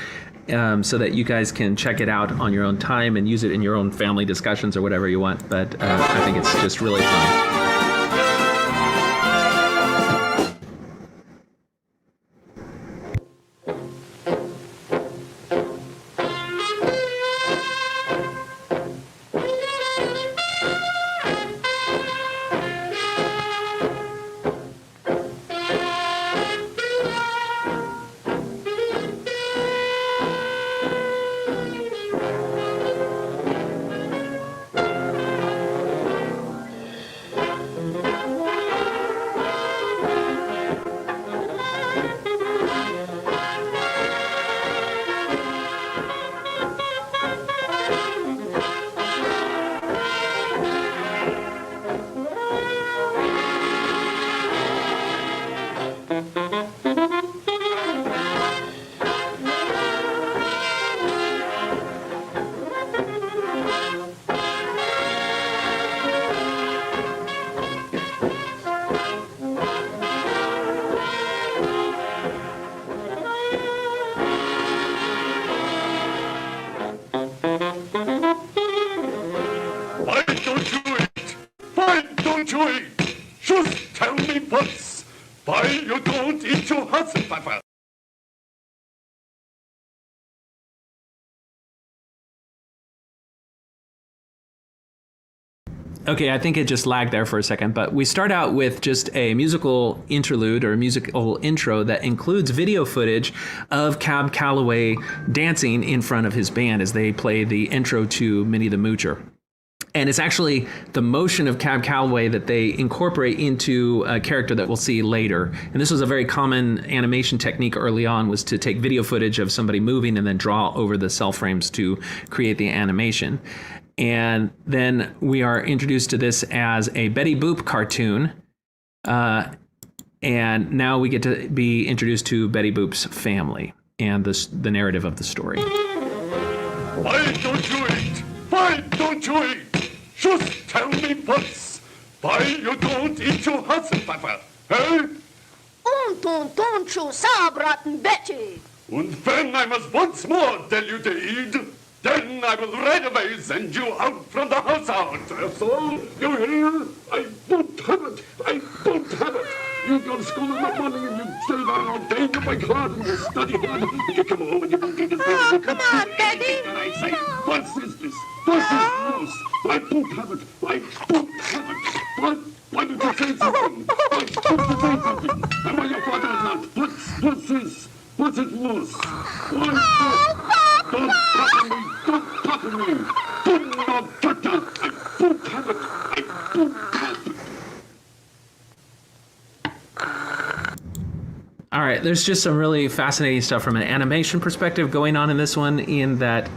so that you guys can check it out on your own time and use it in your own family discussions or whatever you want. But I think it's just really fun. Just tell me what's why you don't eat your Hasselpfeffer. Okay, I think it just lagged there for a second, but we start out with just a musical interlude or a musical intro that includes video footage of Cab Calloway dancing in front of his band as they play the intro to Minnie the Moocher. And it's actually the motion of Cab Calloway that they incorporate into a character that we'll see later. And this was a very common animation technique early on, was to take video footage of somebody moving and then draw over the cell frames to create the animation. And then we are introduced to this as a Betty Boop cartoon. And now we get to be introduced to Betty Boop's family and the narrative of the story. Why don't you eat? Why don't you eat? Just tell me what's why you don't eat your Hasselpfeffer, eh? Und don't you saubraten Betty. And when I must once more tell you to eat, then I will right away send you out from the house out. So, you hear? I won't have it. I won't have it. You go to school in the morning and you stay there all day and you work hard and you study hard and you come home and you don't get it. Oh, come on, Betty. And I say, what is this? What is this? I won't have it. I won't have it. Why did you say something? Why did you say something? And why your father is not? What's this? What's it loose? Don't talk to me! Don't talk to me! Do not touch it! I won't have it! I won't have it! All right, there's just some really fascinating stuff from an animation perspective going on in this one, in that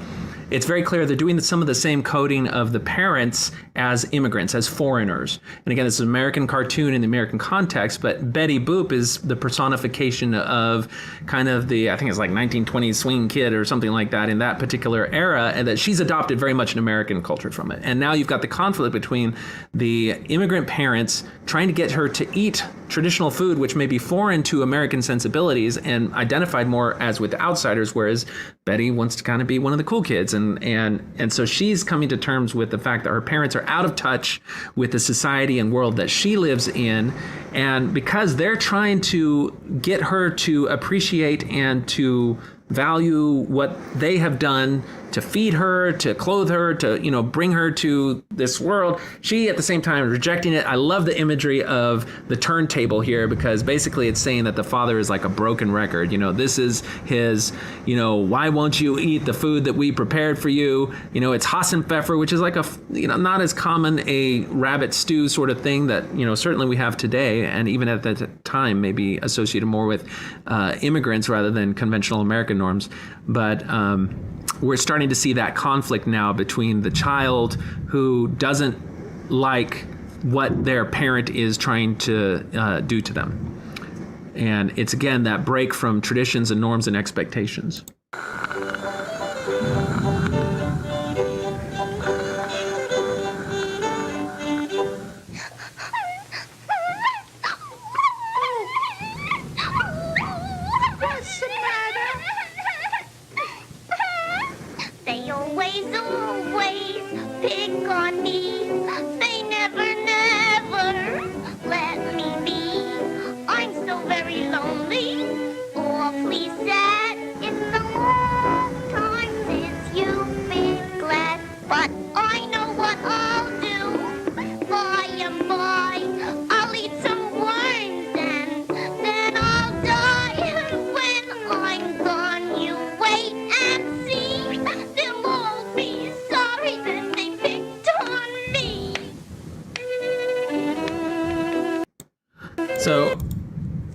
it's very clear they're doing some of the same coding of the parents as immigrants, as foreigners. And again, it's an American cartoon in the American context, but Betty Boop is the personification of kind of the, I think it's like 1920s swing kid or something like that in that particular era, and that she's adopted very much an American culture from it. And now you've got the conflict between the immigrant parents trying to get her to eat traditional food, which may be foreign to American sensibilities and identified more as with outsiders, whereas Betty wants to kind of be one of the cool kids. And so she's coming to terms with the fact that her parents are out of touch with the society and world that she lives in. And because they're trying to get her to appreciate and to value what they have done to feed her, to clothe her, to, you know, bring her to this world. She, at the same time, rejecting it. I love the imagery of the turntable here, because basically it's saying that the father is like a broken record. You know, this is his, you know, why won't you eat the food that we prepared for you? You know, it's Hassenpfeffer, which is like a, you know, not as common a rabbit stew sort of thing that, you know, certainly we have today, and even at that time maybe associated more with immigrants rather than conventional American norms. But we're starting to see that conflict now between the child who doesn't like what their parent is trying to do to them. And it's, again, that break from traditions and norms and expectations. What's the matter? They always pick on me. They never let me be. I'm so very lonely, awfully sad. It's a long time since you've been glad. But I know what I'll do. By and by, I'll eat some worms and then I'll die. When I'm gone, you wait and see. They'll all be sorry that they picked on me. So,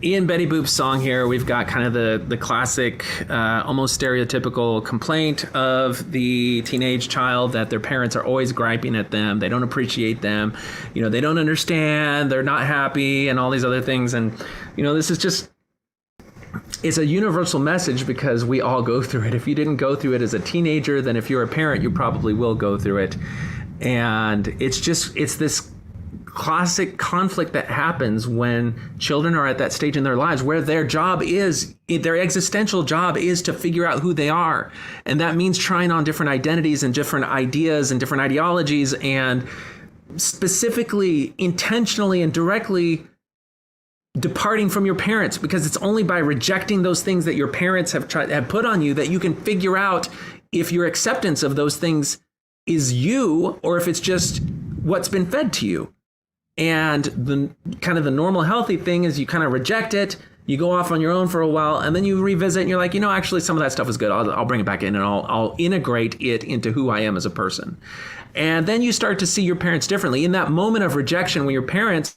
in Betty Boop's song here, we've got kind of the classic, almost stereotypical complaint of the teenage child that their parents are always griping at them. They don't appreciate them. You know, they don't understand. They're not happy and all these other things. And, you know, this is just, it's a universal message because we all go through it. If you didn't go through it as a teenager, then if you're a parent, you probably will go through it. And it's this classic conflict that happens when children are at that stage in their lives where their existential job is to figure out who they are. And that means trying on different identities and different ideas and different ideologies, and specifically, intentionally and directly departing from your parents, because it's only by rejecting those things that your parents have put on you that you can figure out if your acceptance of those things is you or if it's just what's been fed to you. And the kind of the normal healthy thing is you kind of reject it, you go off on your own for a while, and then you revisit and you're like, you know, actually some of that stuff is good. I'll bring it back in and I'll integrate it into who I am as a person. And then you start to see your parents differently. In that moment of rejection, when your parents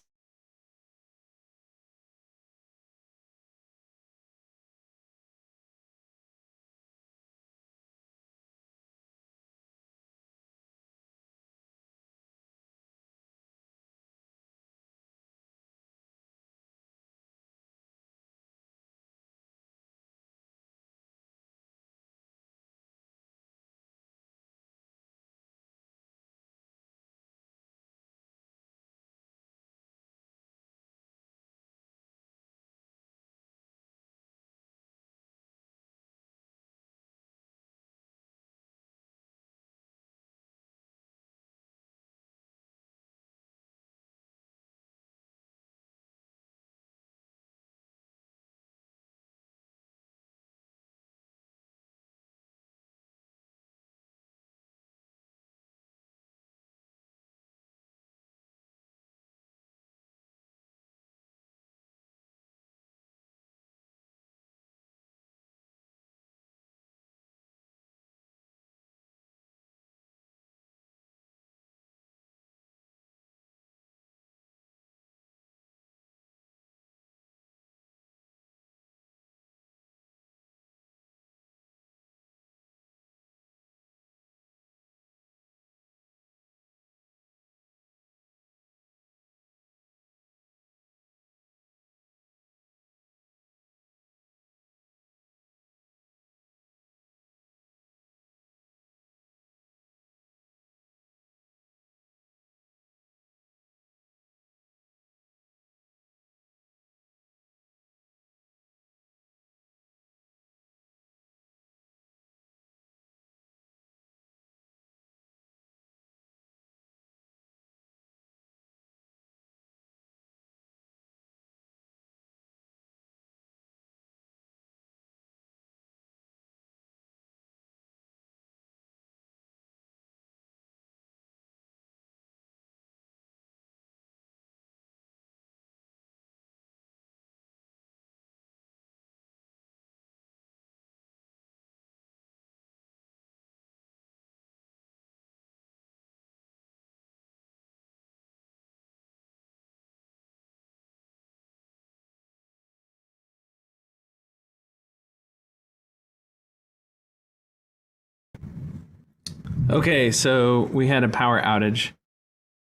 Okay, so we had a power outage.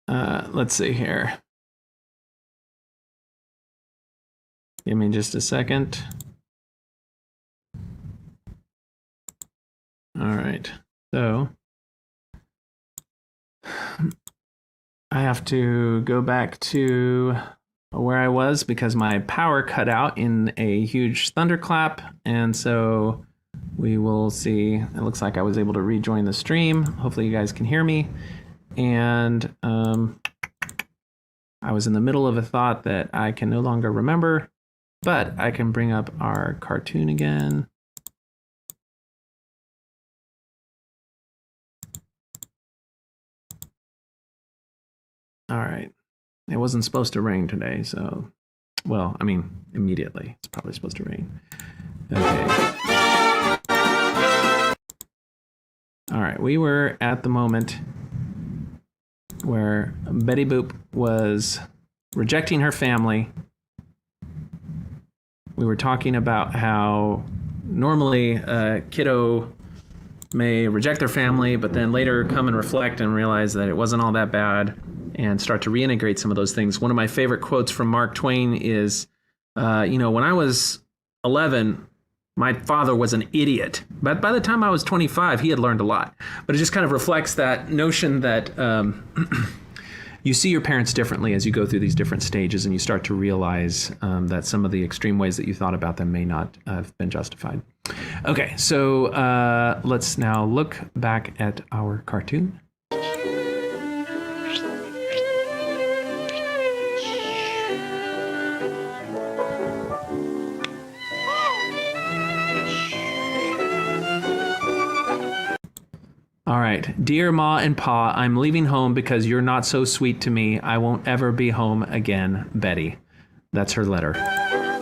Let's see here. Give me just a second. All right, so I have to go back to where I was because my power cut out in a huge thunderclap. And so we will see. It looks like I was able to rejoin the stream. Hopefully you guys can hear me. And I was in the middle of a thought that I can no longer remember, but I can bring up our cartoon again. All right. It wasn't supposed to rain today, so, well, I mean, immediately. It's probably supposed to rain. Okay. All right, we were at the moment where Betty Boop was rejecting her family. We were talking about how normally a kiddo may reject their family, but then later come and reflect and realize that it wasn't all that bad and start to reintegrate some of those things. One of my favorite quotes from Mark Twain is, when I was 11, my father was an idiot. But by the time I was 25, he had learned a lot. But it just kind of reflects that notion that you see your parents differently as you go through these different stages, and you start to realize that some of the extreme ways that you thought about them may not have been justified. Okay, so let's now look back at our cartoon. All right. Dear Ma and Pa, I'm leaving home because you're not so sweet to me. I won't ever be home again, Betty. That's her letter. Hello,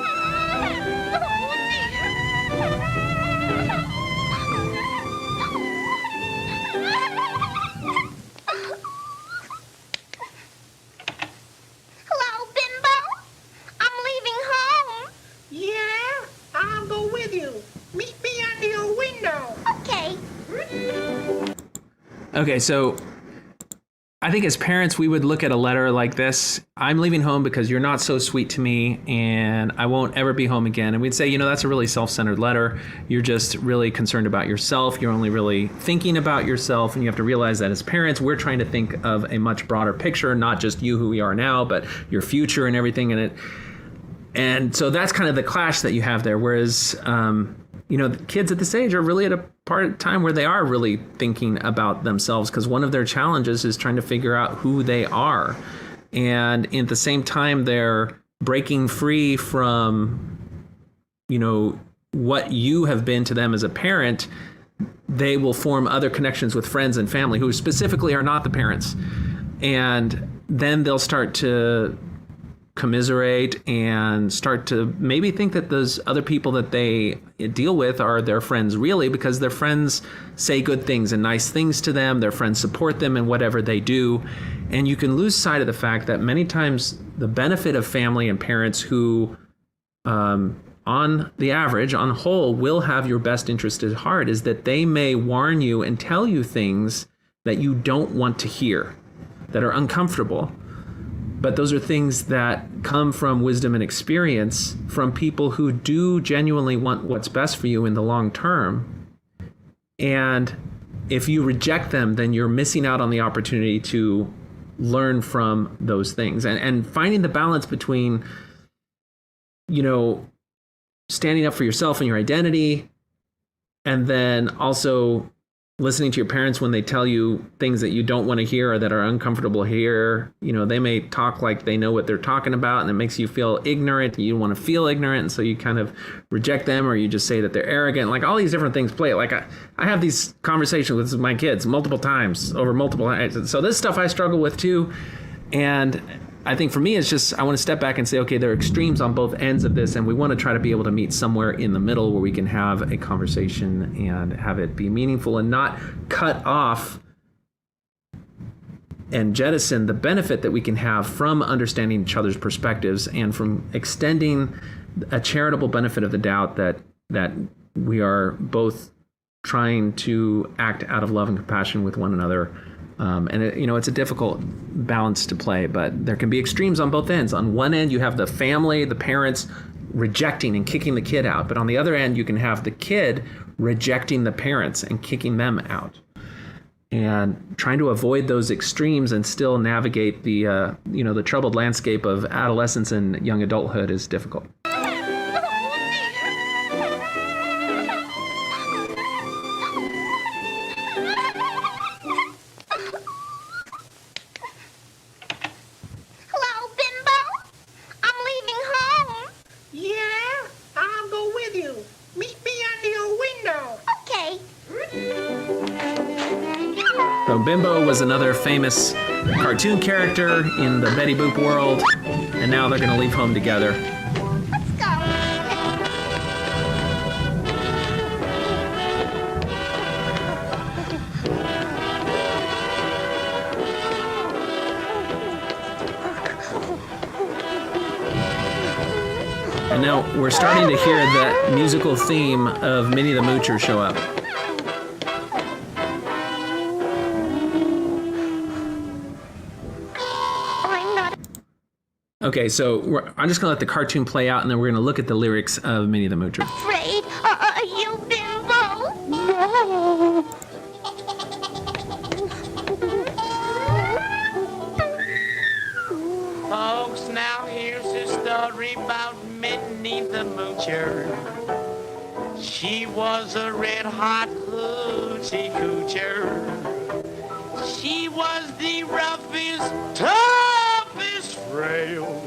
Bimbo. I'm leaving home. Yeah, I'll go with you. Meet me under your window. Okay. Okay, so I think as parents, we would look at a letter like this. I'm leaving home because you're not so sweet to me and I won't ever be home again. And we'd say, that's a really self-centered letter. You're just really concerned about yourself. You're only really thinking about yourself. And you have to realize that as parents, we're trying to think of a much broader picture, not just you who we are now, but your future and everything in it. And so that's kind of the clash that you have there. Whereas, the kids at this age are really at a part of time where they are really thinking about themselves, because one of their challenges is trying to figure out who they are. And at the same time, they're breaking free from, what you have been to them as a parent. They will form other connections with friends and family who specifically are not the parents. And then they'll start to commiserate and start to maybe think that those other people that they deal with are their friends really, because their friends say good things and nice things to them. Their friends support them in whatever they do. And you can lose sight of the fact that many times the benefit of family and parents who, on the average, on whole, will have your best interest at heart is that they may warn you and tell you things that you don't want to hear, that are uncomfortable. But those are things that come from wisdom and experience from people who do genuinely want what's best for you in the long term. And if you reject them, then you're missing out on the opportunity to learn from those things. And finding the balance between, standing up for yourself and your identity, and then also listening to your parents when they tell you things that you don't want to hear or that are uncomfortable to hear. They may talk like they know what they're talking about, and it makes you feel ignorant. You don't want to feel ignorant, and so you kind of reject them, or you just say that they're arrogant. Like, all these different things play. Like, I have these conversations with my kids multiple times over multiple nights. So this stuff I struggle with too. And I think for me, it's just, I want to step back and say, okay, there are extremes on both ends of this, and we want to try to be able to meet somewhere in the middle where we can have a conversation and have it be meaningful and not cut off and jettison the benefit that we can have from understanding each other's perspectives and from extending a charitable benefit of the doubt that we are both trying to act out of love and compassion with one another. And it's a difficult balance to play, but there can be extremes on both ends. On one end, you have the family, the parents rejecting and kicking the kid out. But on the other end, you can have the kid rejecting the parents and kicking them out. And trying to avoid those extremes and still navigate the troubled landscape of adolescence and young adulthood is difficult. Hello, Bimbo. I'm leaving home. Yeah, I'll go with you. Meet me under your window. Okay. So Bimbo was another famous cartoon character in the Betty Boop world, and now they're going to leave home together. Let's go. And now we're starting to hear that musical theme of Minnie the Moocher show up. I'm not Okay, so I'm just going to let the cartoon play out, and then we're going to look at the lyrics of Minnie the Moocher. afraid. Are you, Bimbo? No. Folks, now here's a story about Minnie the Moocher. She was a red-hot hoochie coocher. She was the roughest, toughest frail.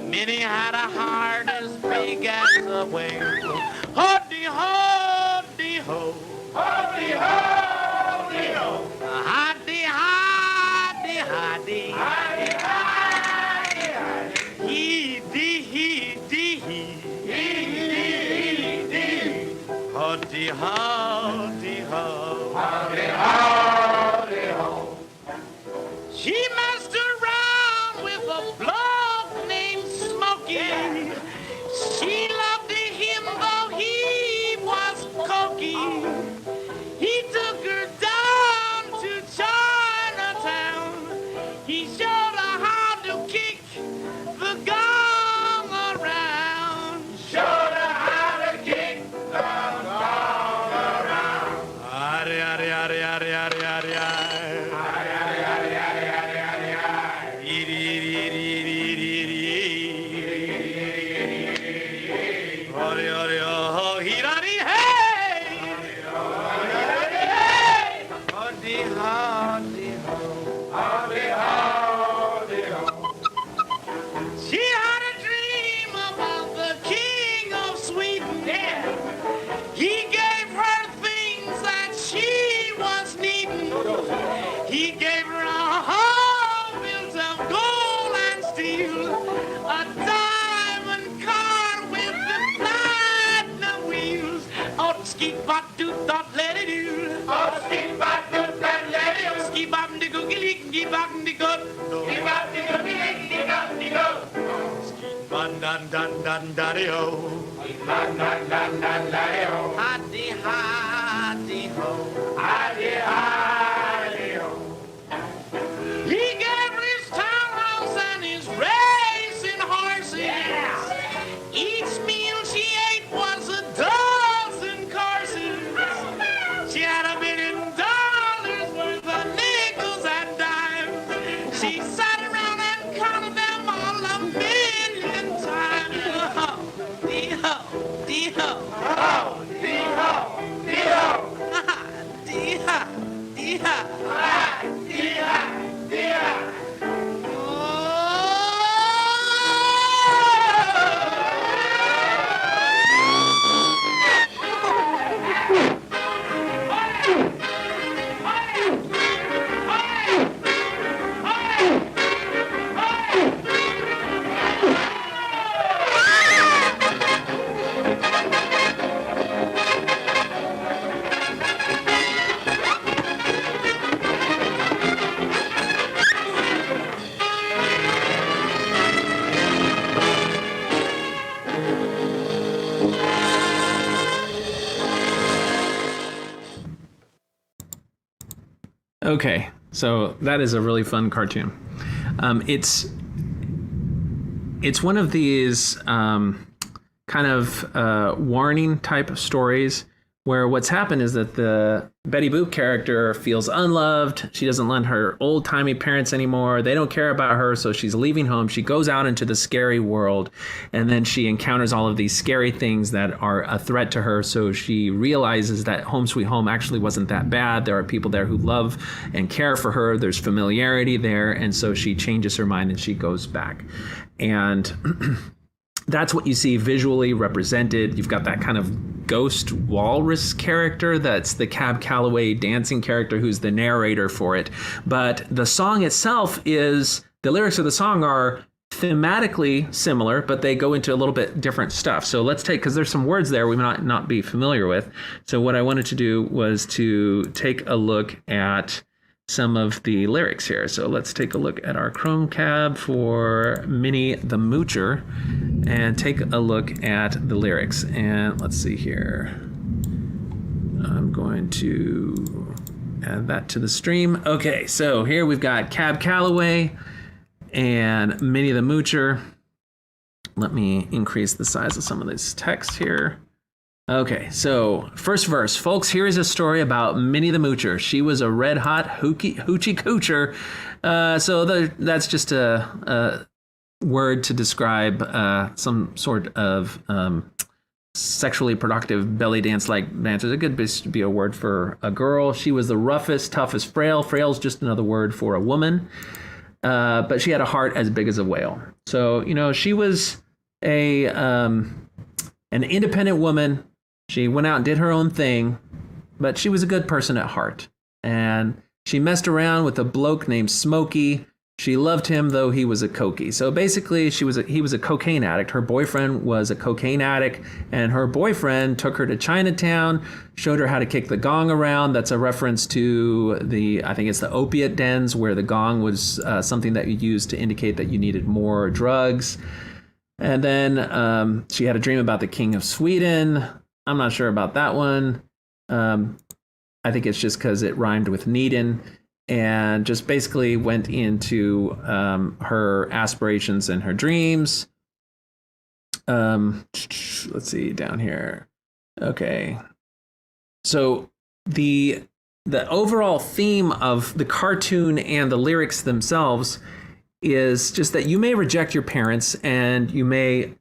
Minnie had a heart as big as a whale. Ho-dee-ho-dee-ho. Ho-dee-ho-dee-ho. Hi-dee-hi-dee-hi-dee. Ho-dee-ho-dee-ho. She messed around with a bloke named Smokey. She loved him though he was cokey. He took her down to Chinatown. He showed her how to kick the gong around. Showed her how to kick the gong around. Ari, ari, ari, ari, ari, ari, ari. She had a dream about the king of Sweden. He gave her things that she was needing. He gave her a home built of gold and steel, a diamond car with the platinum wheels. Oh, skip-bop-doot, dot, let it do. Oh, skip-bop-doot, dot, let it do. Skip-bop-de-goo-gilly, skip-bop-de-good. Skip-bop-de-goo-gilly-skip-bop-de-good. Skip-bop-dun-dun-dun-daddy-ho. Skip-bop-dun-dun-dun-daddy-ho. Hi-de-hi-de-ho. Hi-de-hi-de-ho. He gave her his townhouse and his racing horses. Yeah. Each meal she ate was a dozen courses. She had $1 million worth of nickels and dimes. She sat around and counted them all 1,000,000 times. Dee-ho, dee-ho, dee-ho, oh, dee-ho, dee-ho. Okay, so that is a really fun cartoon. It's one of these kind of warning type of stories where what's happened is that the Betty Boop character feels unloved. She doesn't love her old-timey parents anymore. They don't care about her, so she's leaving home. She goes out into the scary world, and then she encounters all of these scary things that are a threat to her, so she realizes that Home Sweet Home actually wasn't that bad. There are people there who love and care for her. There's familiarity there, and so she changes her mind and she goes back. And that's what you see visually represented. You've got that kind of ghost walrus character that's the Cab Calloway dancing character who's the narrator for it. But the song itself the lyrics of the song are thematically similar, but they go into a little bit different stuff. So let's take, because there's some words there we might not be familiar with. So what I wanted to do was to take a look at some of the lyrics here. So let's take a look at our Chrome Cab for Minnie the Moocher and take a look at the lyrics. And let's see here. I'm going to add that to the stream. Okay, so here we've got Cab Calloway and Minnie the Moocher. Let me increase the size of some of this text here. Okay, so first verse. Folks, here is a story about Minnie the Moocher. She was a red-hot hoochie coocher. That's just a word to describe some sort of sexually productive belly dance-like dancers. It could be a word for a girl. She was the roughest, toughest frail. Frail's just another word for a woman. But she had a heart as big as a whale. So, she was an independent woman. She went out and did her own thing, but she was a good person at heart. And she messed around with a bloke named Smokey. She loved him, though he was a cokey. So basically, he was a cocaine addict. Her boyfriend was a cocaine addict, and her boyfriend took her to Chinatown, showed her how to kick the gong around. That's a reference to I think it's the opiate dens, where the gong was something that you used to indicate that you needed more drugs. And then she had a dream about the King of Sweden. I'm not sure about that one. I think it's just because it rhymed with Needin, and just basically went into her aspirations and her dreams. Let's see down here. Okay. So the overall theme of the cartoon and the lyrics themselves is just that you may reject your parents and you may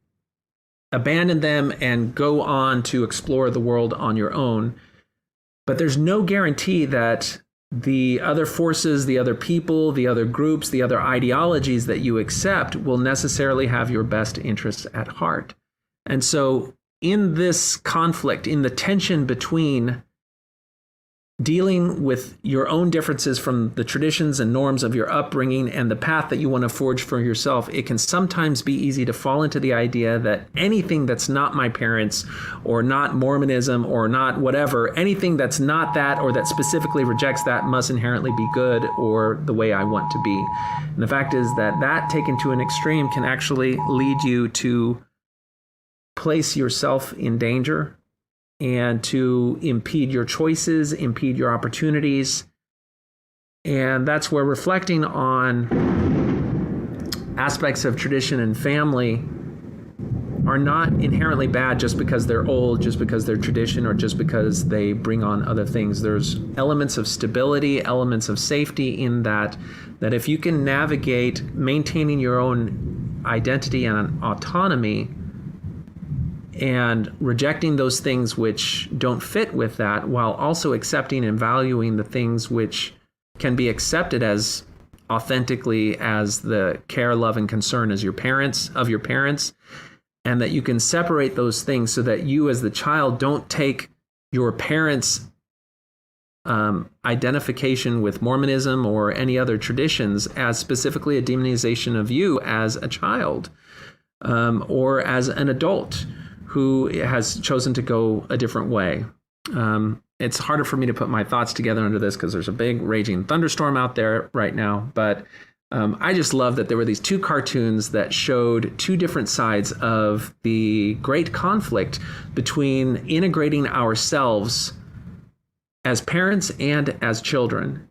abandon them and go on to explore the world on your own. But there's no guarantee that the other forces, the other people, the other groups, the other ideologies that you accept will necessarily have your best interests at heart. And so in this conflict, in the tension between dealing with your own differences from the traditions and norms of your upbringing and the path that you want to forge for yourself, it can sometimes be easy to fall into the idea that anything that's not my parents or not Mormonism or not whatever, anything that's not that or that specifically rejects that must inherently be good or the way I want to be. And the fact is that taken to an extreme can actually lead you to place yourself in danger and to impede your choices, impede your opportunities. And that's where reflecting on aspects of tradition and family are not inherently bad just because they're old, just because they're tradition, or just because they bring on other things. There's elements of stability, elements of safety in that if you can navigate maintaining your own identity and autonomy and rejecting those things which don't fit with that, while also accepting and valuing the things which can be accepted as authentically as the care, love, and concern as your parents, and that you can separate those things so that you as the child don't take your parents' identification with Mormonism or any other traditions as specifically a demonization of you as a child or as an adult who has chosen to go a different way. It's harder for me to put my thoughts together under this because there's a big raging thunderstorm out there right now. But I just love that there were these two cartoons that showed two different sides of the great conflict between integrating ourselves as parents and as children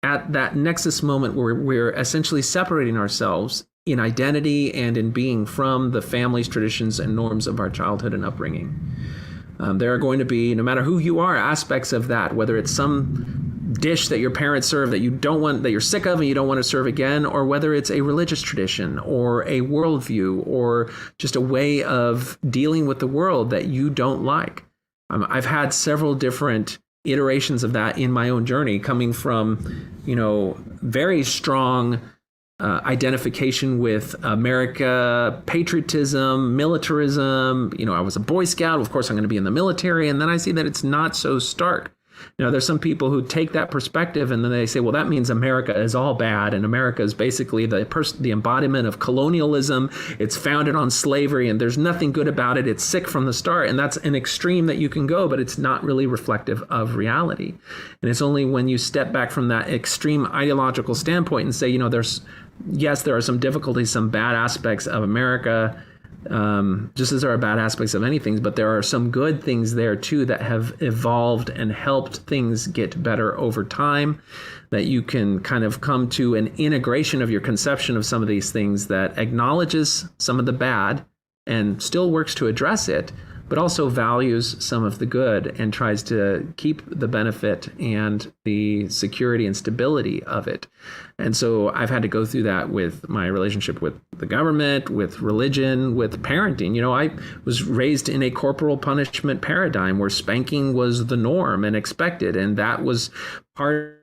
at that nexus moment where we're essentially separating ourselves in identity and in being from the families, traditions, and norms of our childhood and upbringing. There are going to be, no matter who you are, aspects of that, whether it's some dish that your parents serve that you don't want, that you're sick of and you don't want to serve again, or whether it's a religious tradition or a worldview or just a way of dealing with the world that you don't like. I've had several different iterations of that in my own journey, coming from, very strong identification with America, patriotism, militarism. I was a Boy Scout. Of course, I'm going to be in the military. And then I see that it's not so stark. There's some people who take that perspective and then they say, well, that means America is all bad. And America is basically the embodiment of colonialism. It's founded on slavery and there's nothing good about it. It's sick from the start. And that's an extreme that you can go, but it's not really reflective of reality. And it's only when you step back from that extreme ideological standpoint and say, there are some difficulties, some bad aspects of America, just as there are bad aspects of anything, but there are some good things there too that have evolved and helped things get better over time, that you can kind of come to an integration of your conception of some of these things that acknowledges some of the bad and still works to address it, but also values some of the good and tries to keep the benefit and the security and stability of it. And so I've had to go through that with my relationship with the government, with religion, with parenting. I was raised in a corporal punishment paradigm where spanking was the norm and expected, and that was part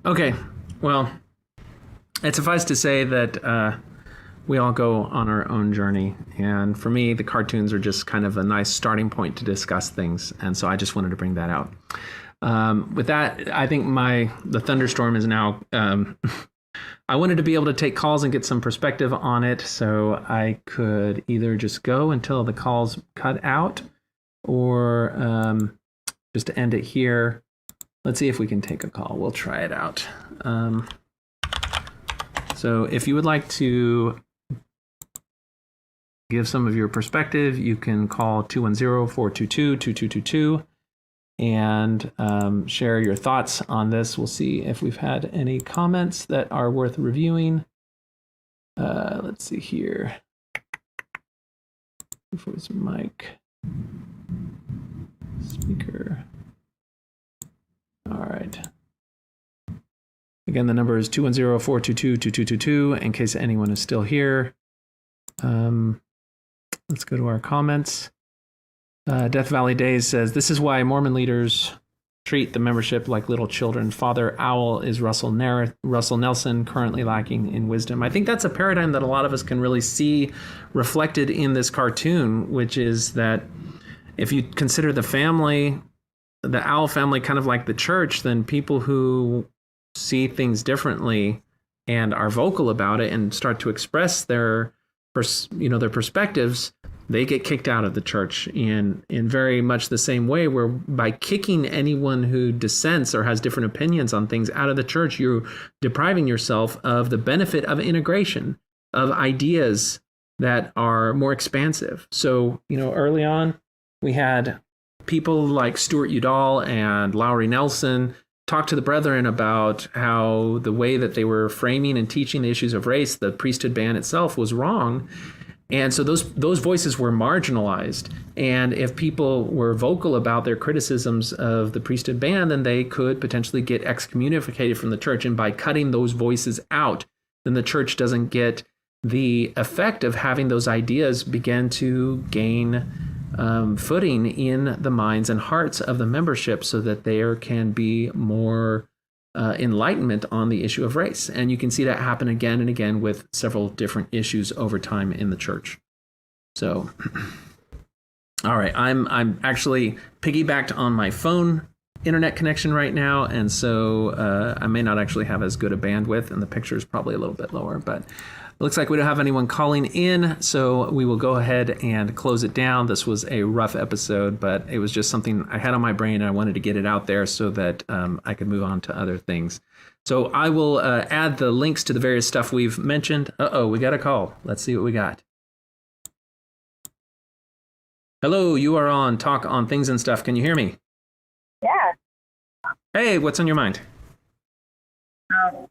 Okay, well, it suffice to say that we all go on our own journey. And for me, the cartoons are just kind of a nice starting point to discuss things. And so I just wanted to bring that out. With that, I think the thunderstorm is now... I wanted to be able to take calls and get some perspective on it, so I could either just go until the call's cut out or just to end it here. Let's see if we can take a call. We'll try it out. So if you would like to give some of your perspective, you can call 210-422-2222 and share your thoughts on this. We'll see if we've had any comments that are worth reviewing. Let's see here. If it was mic, speaker. All right. Again, the number is 210-422-2222 in case anyone is still here. Let's go to our comments. Death Valley Days says, this is why Mormon leaders treat the membership like little children. Father Owl is Russell Nelson, currently lacking in wisdom. I think that's a paradigm that a lot of us can really see reflected in this cartoon, which is that if you consider the family, the Owl family, kind of like the church, then people who see things differently and are vocal about it and start to express their perspectives, they get kicked out of the church in very much the same way, where by kicking anyone who dissents or has different opinions on things out of the church, you're depriving yourself of the benefit of integration, of ideas that are more expansive. So, early on, we had people like Stuart Udall and Lowry Nelson talk to the Brethren about how the way that they were framing and teaching the issues of race, the priesthood ban itself, was wrong. And so those voices were marginalized. And if people were vocal about their criticisms of the priesthood ban, then they could potentially get excommunicated from the church. And by cutting those voices out, then the church doesn't get the effect of having those ideas begin to gain footing in the minds and hearts of the membership, so that there can be more enlightenment on the issue of race. And you can see that happen again and again with several different issues over time in the church. So, all right, I'm actually piggybacked on my phone internet connection right now, and so I may not actually have as good a bandwidth, and the picture is probably a little bit lower, but it looks like we don't have anyone calling in, so we will go ahead and close it down. This was a rough episode, but it was just something I had on my brain, and I wanted to get it out there so that I could move on to other things. So I will add the links to the various stuff we've mentioned. We got a call. Let's see what we got. Hello, you are on Talk on Things and Stuff. Can you hear me? Yeah. Hey, what's on your mind? So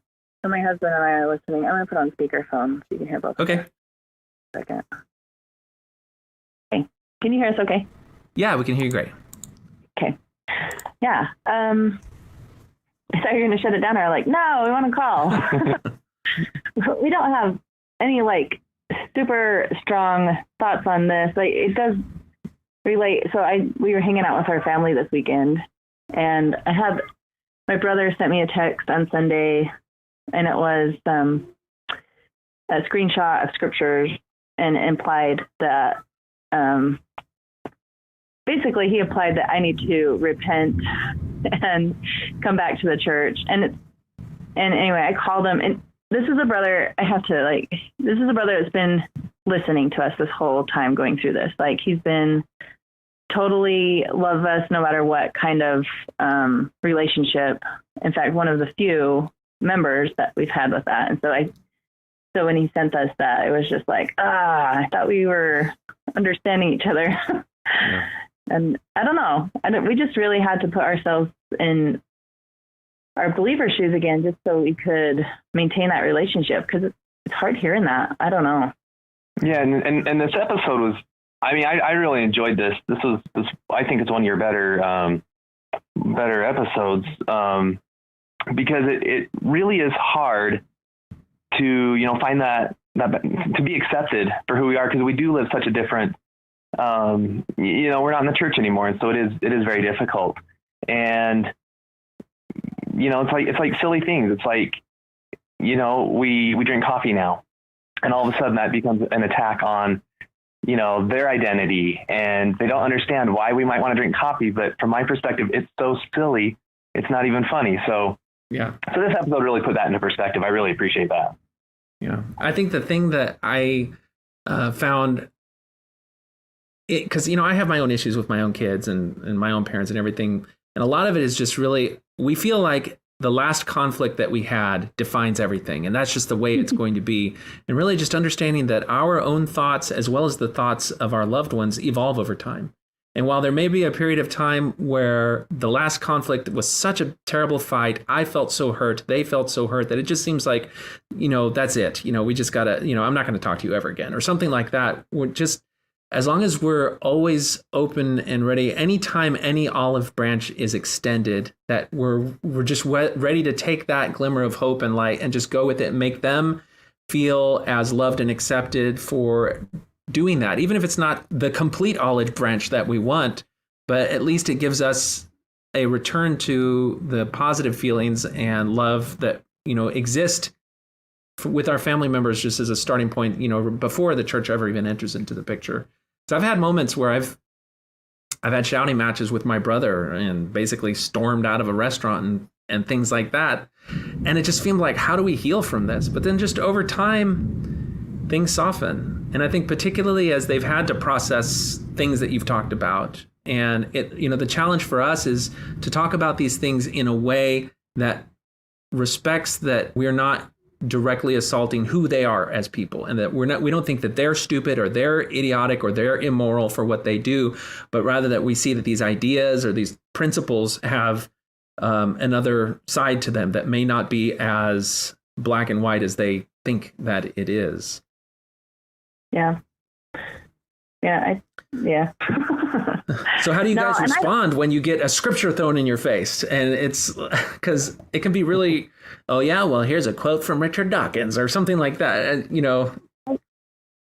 my husband and I are listening. I'm going to put on speakerphone so you can hear both. Okay. Second. Okay. Can you hear us okay? Yeah, we can hear you great. Okay. Yeah. I thought you were going to shut it down. I was like, no, we want to call. We don't have any super strong thoughts on this. It does relate. So we were hanging out with our family this weekend, and my brother sent me a text on Sunday, and it was a screenshot of scriptures, and implied that basically he implied that I need to repent and come back to the church. And anyway, I called him, and this is a brother this is a brother that's been listening to us this whole time going through this. He's been totally love us no matter what kind of relationship. In fact, one of the few members that we've had with that. And so when he sent us that, it was just I thought we were understanding each other. Yeah. And I don't know. We just really had to put ourselves in our believer shoes again, just so we could maintain that relationship, because it's hard hearing that. I don't know. Yeah. And this episode was, I really enjoyed this. This I think it's one of your better episodes, because it really is hard to, find that to be accepted for who we are, because we do live such a different, we're not in the church anymore. And so it is very difficult. And, it's like silly things. It's like, we drink coffee now, and all of a sudden that becomes an attack on, their identity, and they don't understand why we might want to drink coffee. But from my perspective, it's so silly. It's not even funny. So yeah. So this episode really put that into perspective. I really appreciate that. Yeah. I think the thing that I found it, because, I have my own issues with my own kids and my own parents and everything. And a lot of it is just really, we feel like the last conflict that we had defines everything. And that's just the way it's going to be. And really just understanding that our own thoughts, as well as the thoughts of our loved ones, evolve over time. And while there may be a period of time where the last conflict was such a terrible fight, I felt so hurt, they felt so hurt, that it just seems like, that's it. We just got to, I'm not going to talk to you ever again, or something like that. We're just, as long as we're always open and ready, anytime any olive branch is extended, that we're just ready to take that glimmer of hope and light and just go with it and make them feel as loved and accepted for doing that, even if it's not the complete olive branch that we want, but at least it gives us a return to the positive feelings and love that, exist with our family members, just as a starting point, before the church ever even enters into the picture. So I've had moments where I've had shouting matches with my brother and basically stormed out of a restaurant and things like that. And it just seemed like, how do we heal from this? But then just over time, things soften. And I think particularly as they've had to process things that you've talked about. And the challenge for us is to talk about these things in a way that respects that we're not directly assaulting who they are as people, and that we don't think that they're stupid or they're idiotic or they're immoral for what they do, but rather that we see that these ideas or these principles have another side to them that may not be as black and white as they think that it is. Yeah. So how do you guys respond when you get a scripture thrown in your face? And it's because it can be really, oh yeah, well, here's a quote from Richard Dawkins or something like that. And,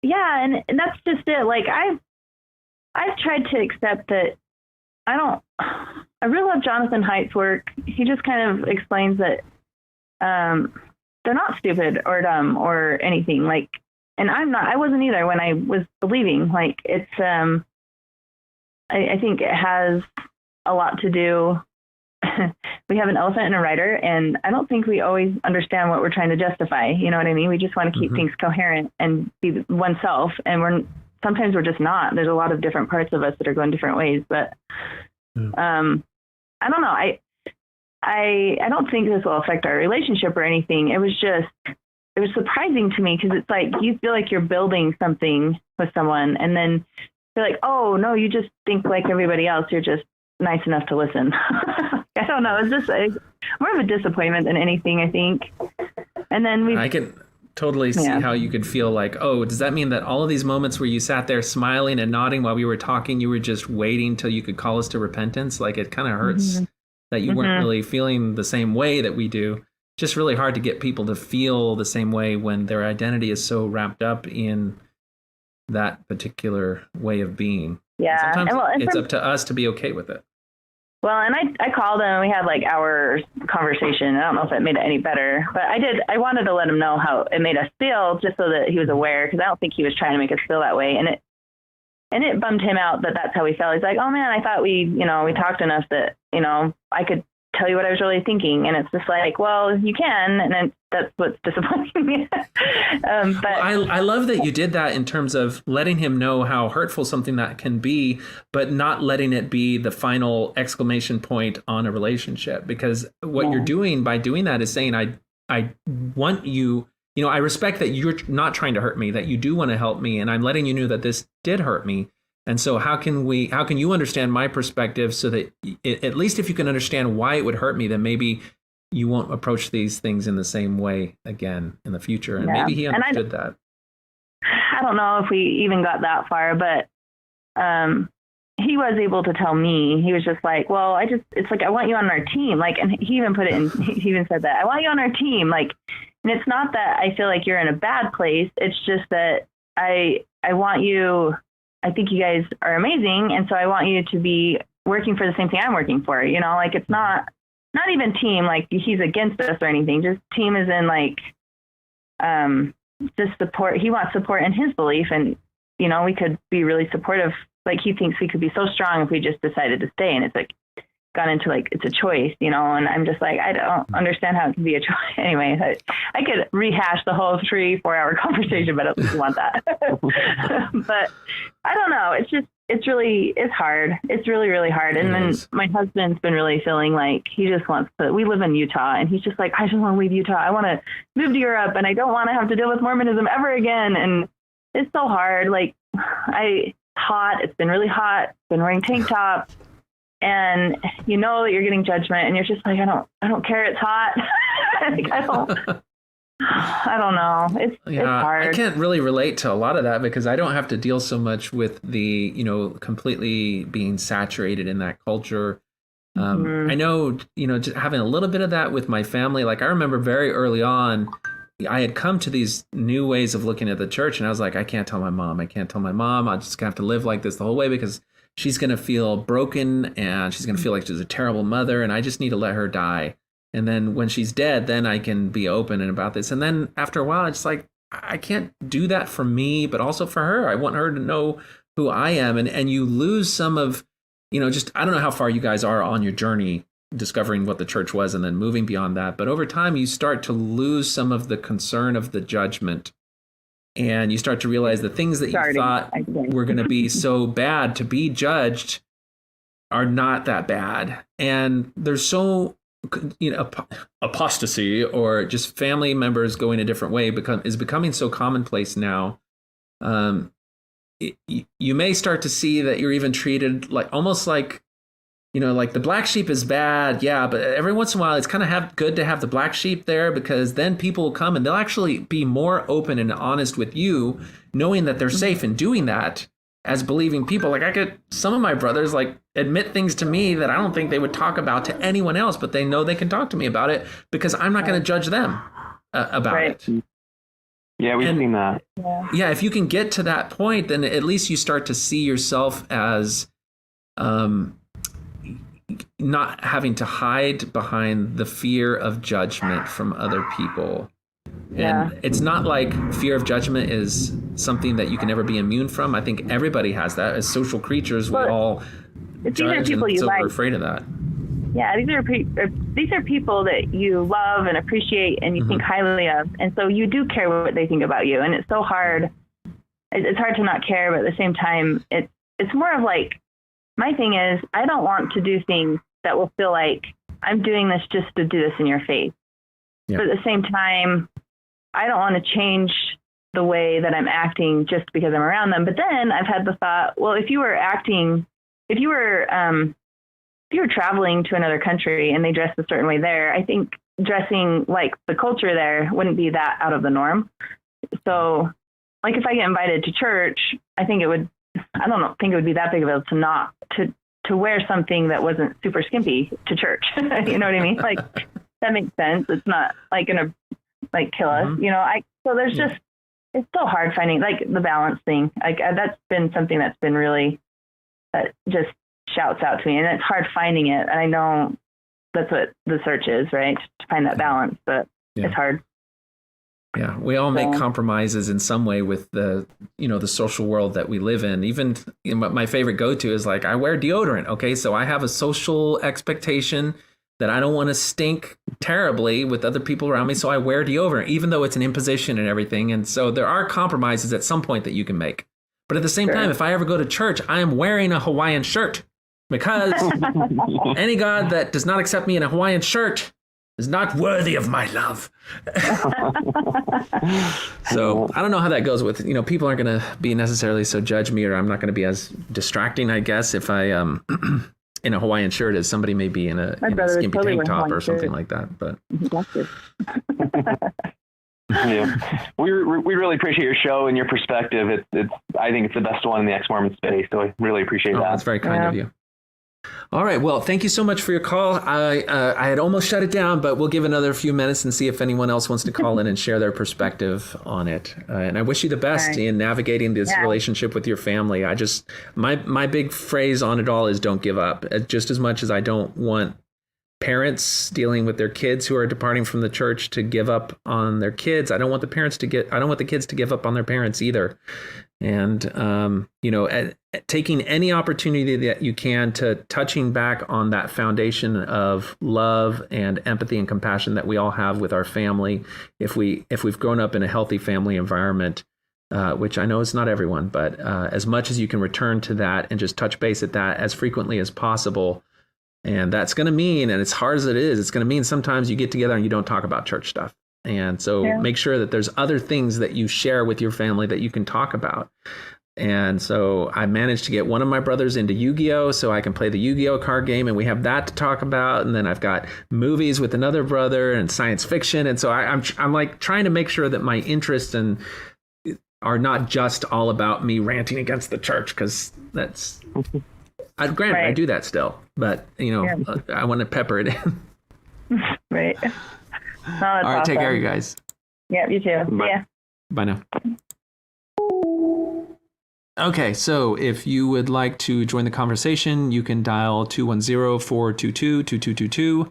Yeah. And that's just it. Like I've tried to accept that I really love Jonathan Haidt's work. He just kind of explains that they're not stupid or dumb or anything. Like, and I wasn't either when I was believing. Like, it's, I think it has a lot to do. We have an elephant and a rider, and I don't think we always understand what we're trying to justify. You know what I mean? We just want to keep things coherent and be oneself. And sometimes we're just not. There's a lot of different parts of us that are going different ways. But I don't know. I don't think this will affect our relationship or anything. It was surprising to me because it's like you feel like you're building something with someone, and then they're like, oh, no, you just think like everybody else. You're just nice enough to listen. I don't know. It's just more of a disappointment than anything, I think. And then I can totally see how you could feel like, oh, does that mean that all of these moments where you sat there smiling and nodding while we were talking, you were just waiting till you could call us to repentance? Like, it kind of hurts that you weren't really feeling the same way that we do. Just really hard to get people to feel the same way when their identity is so wrapped up in that particular way of being. Yeah. And sometimes it's up to us to be okay with it. Well, and I called him and we had like our conversation. I don't know if it made it any better, but I wanted to let him know how it made us feel, just so that he was aware, because I don't think he was trying to make us feel that way. And it bummed him out that that's how he felt. He's like, oh man, I thought we talked enough that, I could tell you what I was really thinking. And it's just like, well, you can. And then that's what's disappointing me. But I love that you did that in terms of letting him know how hurtful something that can be, but not letting it be the final exclamation point on a relationship. Because what you're doing by doing that is saying, I want you, I respect that you're not trying to hurt me, that you do want to help me. And I'm letting you know that this did hurt me. And so how can you understand my perspective so that at least if you can understand why it would hurt me, then maybe you won't approach these things in the same way again in the future. And maybe he understood that. I don't know if we even got that far, but he was able to tell me. He was just like, well, it's like, I want you on our team. Like, and he even he even said that, I want you on our team. Like, and it's not that I feel like you're in a bad place. It's just that I want you. I think you guys are amazing. And so I want you to be working for the same thing I'm working for, like, it's not not even team, like he's against us or anything, just team is in like, just support. He wants support in his belief. And, you know, we could be really supportive. Like he thinks we could be so strong if we just decided to stay. And it's like gone into like, it's a choice, you know? And I'm just like, I don't understand how it can be a choice. Anyway, I could rehash the whole 3-4 hour conversation, but I don't want that. But I don't know. It's hard. It's really, really hard. And then my husband's been really feeling like he just wants to, we live in Utah, and he's just like, I just want to leave Utah. I want to move to Europe, and I don't want to have to deal with Mormonism ever again. And it's so hard. Like it's been really hot, been wearing tank tops, and you know that you're getting judgment, and you're just like, I don't care. It's hot. Like, I don't know. It's hard. I can't really relate to a lot of that because I don't have to deal so much with the, you know, completely being saturated in that culture. I know, you know, just having a little bit of that with my family. Like I remember very early on, I had come to these new ways of looking at the church, and I was like, I can't tell my mom. I'm just gonna have to live like this the whole way because she's gonna feel broken and she's gonna feel like she's a terrible mother, and I just need to let her die. And then when she's dead, then I can be open and about this. And then after a while, it's like, I can't do that for me, but also for her. I want her to know who I am. And you lose some of, you know, just, I don't know how far you guys are on your journey, discovering what the church was and then moving beyond that. But over time, you start to lose some of the concern of the judgment. And you start to realize the things that you thought were going to be so bad to be judged are not that bad. And there's so, you know, apostasy or just family members going a different way is becoming so commonplace now. You may start to see that you're even treated like almost like, you know, like the black sheep is bad. Yeah. But every once in a while, it's kind of good to have the black sheep there, because then people will come and they'll actually be more open and honest with you, knowing that they're safe in doing that as believing people. Like I get some of my brothers like admit things to me that I don't think they would talk about to anyone else, but they know they can talk to me about it because I'm not going to judge them about it. Yeah, we've seen that. Yeah, if you can get to that point, then at least you start to see yourself as not having to hide behind the fear of judgment from other people. And it's not like fear of judgment is something that you can never be immune from. I think everybody has that. As social creatures, we all judge, and so we're afraid of that. Yeah, these are people that you love and appreciate and you think highly of. And so you do care what they think about you. And it's so hard. It's hard to not care, but at the same time, it's more of like, my thing is, I don't want to do things that will feel like I'm doing this just to do this in your face. Yeah. But at the same time, I don't want to change the way that I'm acting just because I'm around them. But then I've had the thought, well, if you were traveling to another country and they dressed a certain way there, I think dressing like the culture there wouldn't be that out of the norm. So like if I get invited to church, I don't think it would be that big of a deal to wear something that wasn't super skimpy to church. You know what I mean? Like that makes sense. It's not like gonna like kill us, you know. So there's just, it's so hard finding like the balance thing. Like that's been something that's been really, that just shouts out to me, and it's hard finding it. And I know that's what the search is, right? To find that balance, but it's hard. Yeah, we all make compromises in some way with the social world that we live in. Even my favorite go-to is like, I wear deodorant. Okay, so I have a social expectation that I don't want to stink terribly with other people around me, so I wear deodorant, even though it's an imposition and everything. And so there are compromises at some point that you can make. But at the same time, if I ever go to church, I am wearing a Hawaiian shirt, because any God that does not accept me in a Hawaiian shirt is not worthy of my love. So I don't know how that goes with, people aren't going to be necessarily so judge me, or I'm not going to be as distracting, I guess, if I in a Hawaiian shirt as somebody may be in a skimpy tank top or something like that. But yeah, we really appreciate your show and your perspective. I think it's the best one in the ex-Mormon space, so I really appreciate that. That's very kind of you. All right. Well, thank you so much for your call. I had almost shut it down, but we'll give another few minutes and see if anyone else wants to call in and share their perspective on it. And I wish you the best in navigating this relationship with your family. My big phrase on it all is don't give up. Just as much as I don't want parents dealing with their kids who are departing from the church to give up on their kids. I don't want the kids to give up on their parents either. And, taking any opportunity that you can to touching back on that foundation of love and empathy and compassion that we all have with our family. If we've grown up in a healthy family environment, which I know is not everyone, but as much as you can return to that and just touch base at that as frequently as possible. And that's going to mean, and as hard as it is, it's going to mean sometimes you get together and you don't talk about church stuff. And so make sure that there's other things that you share with your family that you can talk about. And so I managed to get one of my brothers into Yu-Gi-Oh! So I can play the Yu-Gi-Oh! Card game, and we have that to talk about. And then I've got movies with another brother and science fiction. And so I'm like trying to make sure that my interests are not just all about me ranting against the church, because that's... Granted, I do that still, but I want to pepper it in. Right. Oh, all right, awesome. Take care, you guys. Yeah, you too. Bye. Yeah. Bye now. Okay, so if you would like to join the conversation, you can dial 210-422-2222.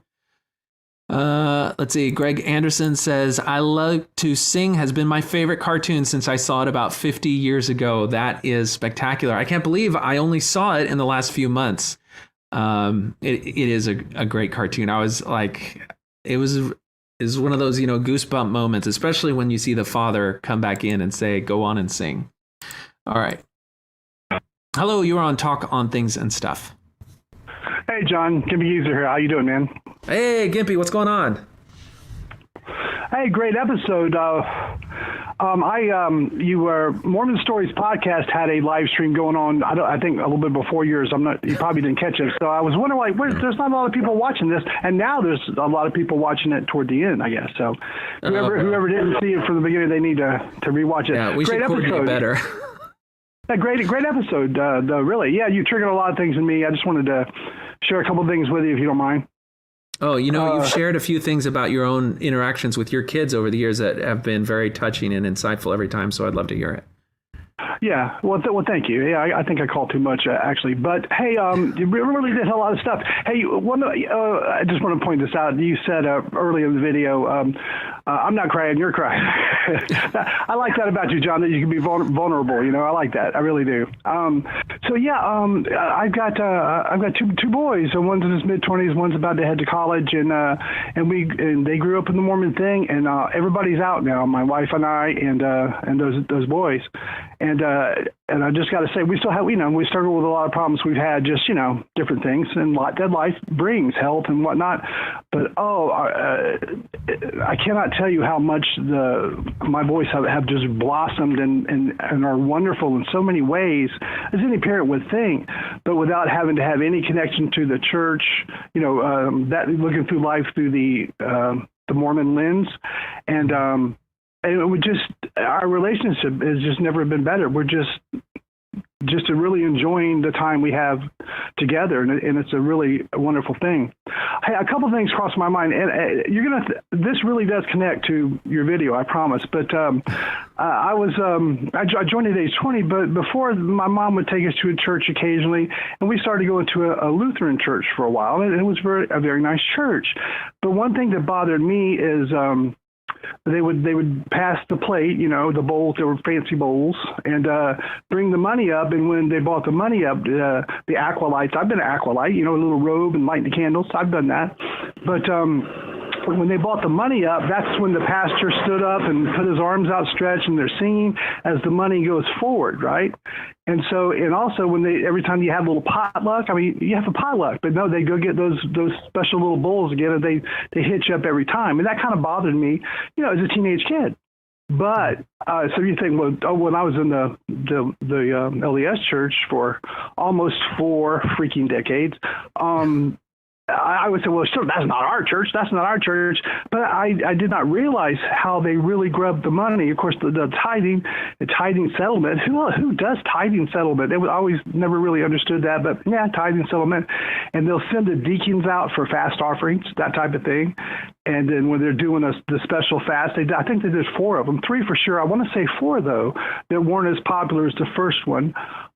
Let's see. Greg Anderson says, I love to sing has been my favorite cartoon since I saw it about 50 years ago. That is spectacular. I can't believe I only saw it in the last few months. It is a great cartoon. I was like, it was one of those, goosebump moments, especially when you see the father come back in and say, go on and sing. All right. Hello, you're on Talk on Things and Stuff. Hey, John. Gimpy Geezer here. How you doing, man? Hey, Gimpy, what's going on? Hey, great episode. Mormon Stories podcast had a live stream going on. I think a little bit before yours. You probably didn't catch it. So I was wondering, there's not a lot of people watching this, and now there's a lot of people watching it toward the end, I guess. So whoever didn't see it from the beginning, they need to rewatch it. Yeah, we should coordinate better. Yeah, great episode. Though, really. Yeah, you triggered a lot of things in me. I just wanted to share a couple of things with you, if you don't mind. Oh, you've shared a few things about your own interactions with your kids over the years that have been very touching and insightful every time. So I'd love to hear it. Yeah. Well, thank you. Yeah, I think I called too much, actually. But, hey, you really did a lot of stuff. Hey, I just want to point this out. You said early in the video, I'm not crying, you're crying. I like that about you, John, that you can be vulnerable. I like that. I really do. I've got two boys. And one's in his mid-20s, one's about to head to college, and they grew up in the Mormon thing, and everybody's out now. My wife and I and those boys. And I just got to say, we still have, we struggle with a lot of problems we've had, just, different things, and that life brings, health and whatnot. But, I cannot tell you how much my boys have just blossomed and are wonderful in so many ways, as any parent would think, but without having to have any connection to the church, that looking through life through the Mormon lens. And our relationship has just never been better. We're just really enjoying the time we have together, and it's a really wonderful thing. Hey, a couple of things crossed my mind, and this really does connect to your video, I promise. But I joined at age 20, but before, my mom would take us to a church occasionally, and we started going to a Lutheran church for a while, and it was a very nice church. But one thing that bothered me is they would pass the plate, the bowls, they were fancy bowls, and bring the money up. And when they brought the money up, the aqualites, I've been an aqualite, a little robe and lighting the candles. I've done that. But when they brought the money up, that's when the pastor stood up and put his arms outstretched, and they're singing as the money goes forward, right? And also when every time you have a little potluck, you have a potluck, but no, they go get those special little bowls again, and they hitch up every time. And that kind of bothered me, as a teenage kid. But so you think, when I was in the LDS church for almost 4 freaking decades, I would say, well, sure, that's not our church. That's not our church. But I did not realize how they really grubbed the money. Of course, the tithing settlement. Who does tithing settlement? I always never really understood that. But yeah, tithing settlement. And they'll send the deacons out for fast offerings, that type of thing. And then when they're doing the special fast, I think they did 4 of them, 3 for sure. I want to say 4 though, that weren't as popular as the first one.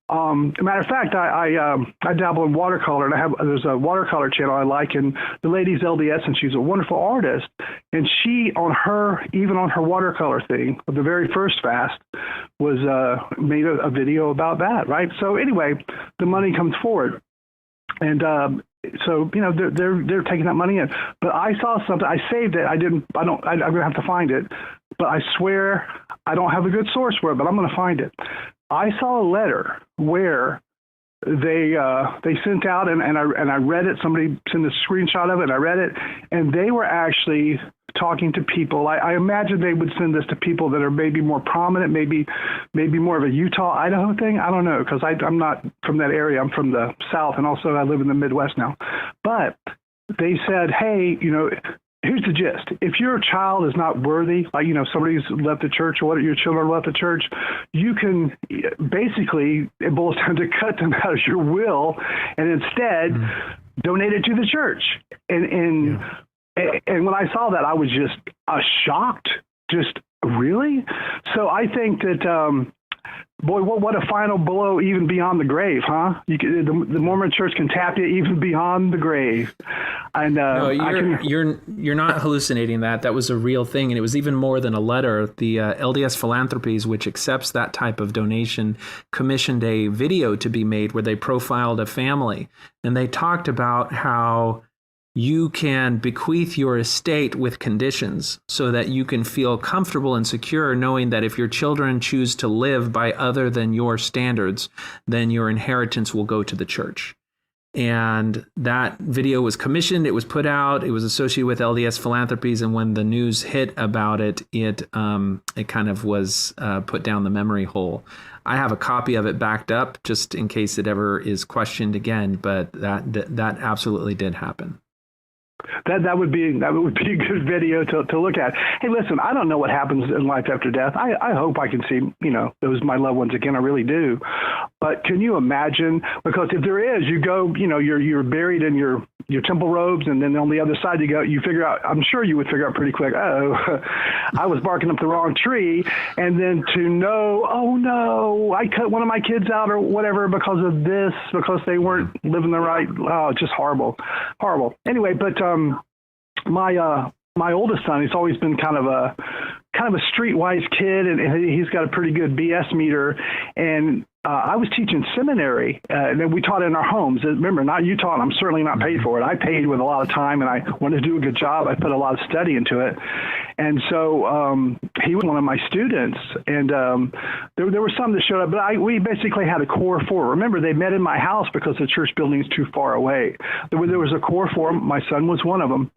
Matter of fact, I dabble in watercolor, and there's a watercolor channel I like, and the lady's LDS, and she's a wonderful artist. And she, even on her watercolor thing, the very first fast, was made a video about that, right? So anyway, the money comes forward, and so they're taking that money in. But I saw something. I saved it. I'm gonna have to find it, but I swear I don't have a good source for it, but I'm gonna find it. I saw a letter where they sent out, and I read it. Somebody sent a screenshot of it, and I read it, and they were actually talking to people. I imagine they would send this to people that are maybe more prominent, maybe more of a Utah, Idaho thing. I don't know, because I'm not from that area. I'm from the South, and also I live in the Midwest now. But they said, hey, here's the gist. If your child is not worthy, like, somebody's left the church, or your children left the church, you can basically, it boils down to cut them out of your will and instead donate it to the church. And when I saw that, I was just shocked. Just really? So I think that, boy, what a final blow even beyond the grave, huh? The Mormon Church can tap you even beyond the grave. And no, you're not hallucinating that. That was a real thing, and it was even more than a letter. The LDS Philanthropies, which accepts that type of donation, commissioned a video to be made where they profiled a family, and they talked about how you can bequeath your estate with conditions so that you can feel comfortable and secure knowing that if your children choose to live by other than your standards, then your inheritance will go to the church. And that video was commissioned, it was put out, it was associated with LDS Philanthropies, and when the news hit about it, it kind of was put down the memory hole. I have a copy of it backed up just in case it ever is questioned again, but that absolutely did happen. That would be a good video to look at. Hey, listen, I don't know what happens in life after death. I hope I can see, those my loved ones again. I really do. But can you imagine? Because if there is, you go, you're buried in your temple robes, and then on the other side you figure out. I'm sure you would figure out pretty quick. Oh, I was barking up the wrong tree, and then to know, oh no, I cut one of my kids out or whatever because of this, because they weren't living the right. Oh, just horrible. Anyway, but my oldest son, he's always been kind of a streetwise kid, and he's got a pretty good BS meter. And I was teaching seminary, and then we taught in our homes. Remember, not you taught, I'm certainly not paid for it. I paid with a lot of time, and I wanted to do a good job. I put a lot of study into it. And so he was one of my students, and there were some that showed up, but we basically had a core four. Remember, they met in my house because the church building is too far away. There was a core four. My son was one of them,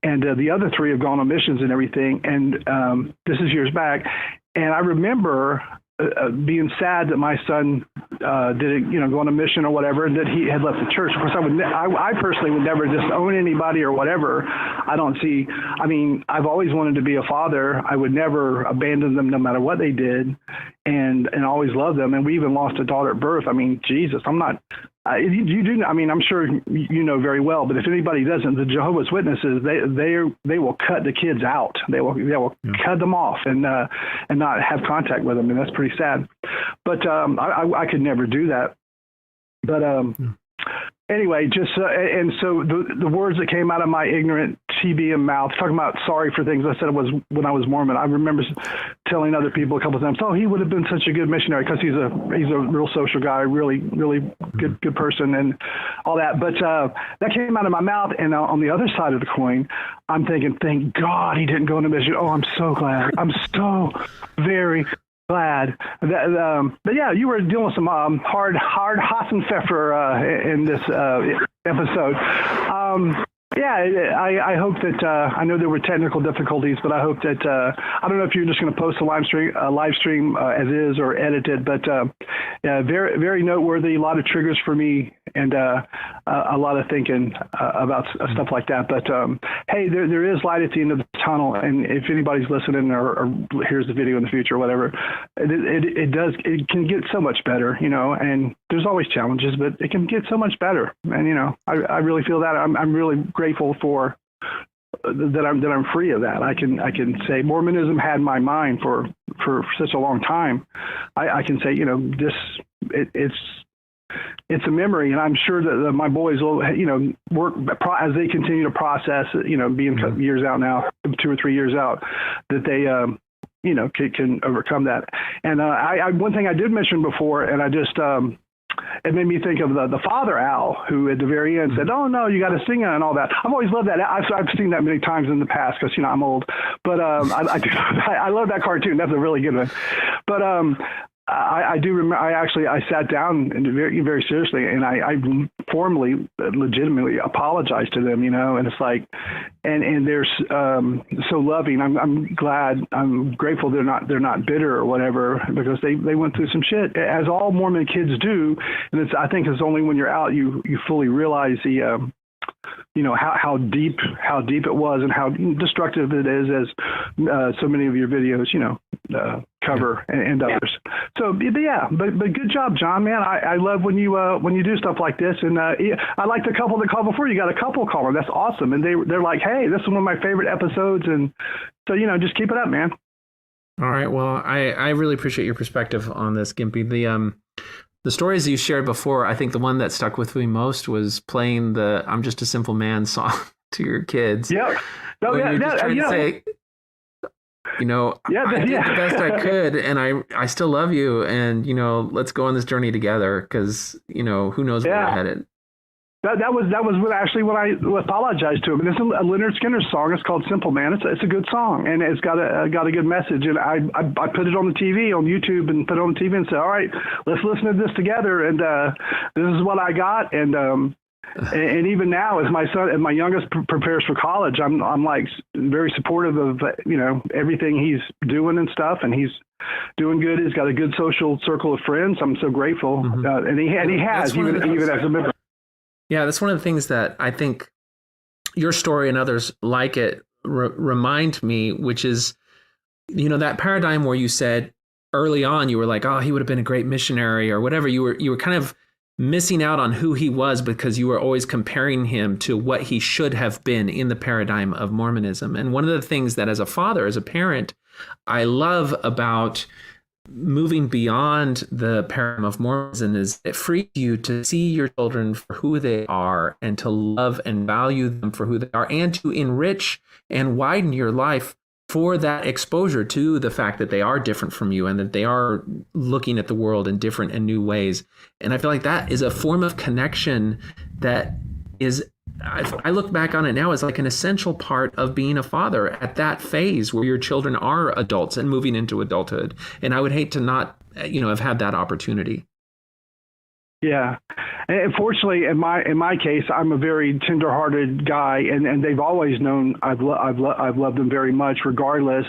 and the other three have gone on missions and everything. And this is years back, and I remember being sad that my son didn't, go on a mission or whatever, and that he had left the church. Of course, I personally would never disown anybody or whatever. I've always wanted to be a father. I would never abandon them no matter what they did, and always love them. And we even lost a daughter at birth. Jesus, I'm not. You do. I'm sure you know very well. But if anybody doesn't, the Jehovah's Witnesses, they will cut the kids out. They will cut them off and not have contact with them, and that's pretty sad. But I could never do that. But anyway, just and so the words that came out of my ignorant TBM mouth, talking about sorry for things I said was when I was Mormon. I remember telling other people a couple of times, "Oh, he would have been such a good missionary," because he's a real social guy, really good person, and all that. But that came out of my mouth, and on the other side of the coin, I'm thinking, "Thank God he didn't go into mission." Oh, I'm so glad. I'm so very glad. But yeah, you were dealing with some hard Hassenpfeffer in this episode. I hope that I know there were technical difficulties, but I hope that I don't know if you're just going to post a live stream as is or edit it, but very, very noteworthy. A lot of triggers for me, and a lot of thinking about stuff like that. But hey, there is light at the end of the tunnel, and if anybody's listening or hears the video in the future or whatever, it can get so much better, and there's always challenges, but it can get so much better. And I really feel that I'm really grateful for that I'm free of that. I can say Mormonism had my mind for such a long time. I can say, it's a memory, and I'm sure that my boys will, work as they continue to process, being years out now, 2 or 3 years out, that they, can overcome that. And one thing I did mention before, and I just, it made me think of the father owl, who at the very end said, "Oh no, you got to sing it," and all that. I've always loved that. I've seen that many times in the past because I'm old, but I love that cartoon. That's a really good one. But I do remember. I sat down and very, very seriously, and I formally, legitimately apologized to them. And it's like, and they're so loving. I'm glad. I'm grateful they're not bitter or whatever, because they went through some shit, as all Mormon kids do. And I think it's only when you're out you fully realize the how deep it was and how destructive it is, as so many of your videos cover and others. So but good job, John, man. I love when you do stuff like this. And I like the couple that called before. You got a couple caller. That's awesome. And they're like, hey, this is one of my favorite episodes. And so just keep it up, man. All right. Well, I really appreciate your perspective on this, Gimpy. The stories you shared before, I think the one that stuck with me most was playing the "I'm Just a Simple Man" song to your kids. Yeah. Oh, yeah. You're just trying to say, I did the best I could, and I still love you, and let's go on this journey together, because who knows where we're headed. That was actually when I apologized to him. And it's a Leonard Skinner song. It's called "Simple Man." It's a good song, and it's got a good message. And I put it on the TV on YouTube, and put it on the TV and said, all right, let's listen to this together. And this is what I got. And even now, as my son and my youngest prepares for college, I'm like very supportive of everything he's doing and stuff, and he's doing good. He's got a good social circle of friends. I'm so grateful, and he has even as a member. Yeah, that's one of the things that I think your story and others like it remind me, which is, that paradigm where you said early on, you were like, oh, he would have been a great missionary or whatever. You were kind of missing out on who he was because you were always comparing him to what he should have been in the paradigm of Mormonism. And one of the things that as a father, as a parent, I love about moving beyond the paradigm of Mormonism is it frees you to see your children for who they are, and to love and value them for who they are, and to enrich and widen your life for that exposure to the fact that they are different from you, and that they are looking at the world in different and new ways. And I feel like that is a form of connection that is, I look back on it now as like an essential part of being a father at that phase where your children are adults and moving into adulthood. And I would hate to not, have had that opportunity. Yeah. And fortunately, in my case, I'm a very tender-hearted guy, and they've always known I've loved them very much, regardless.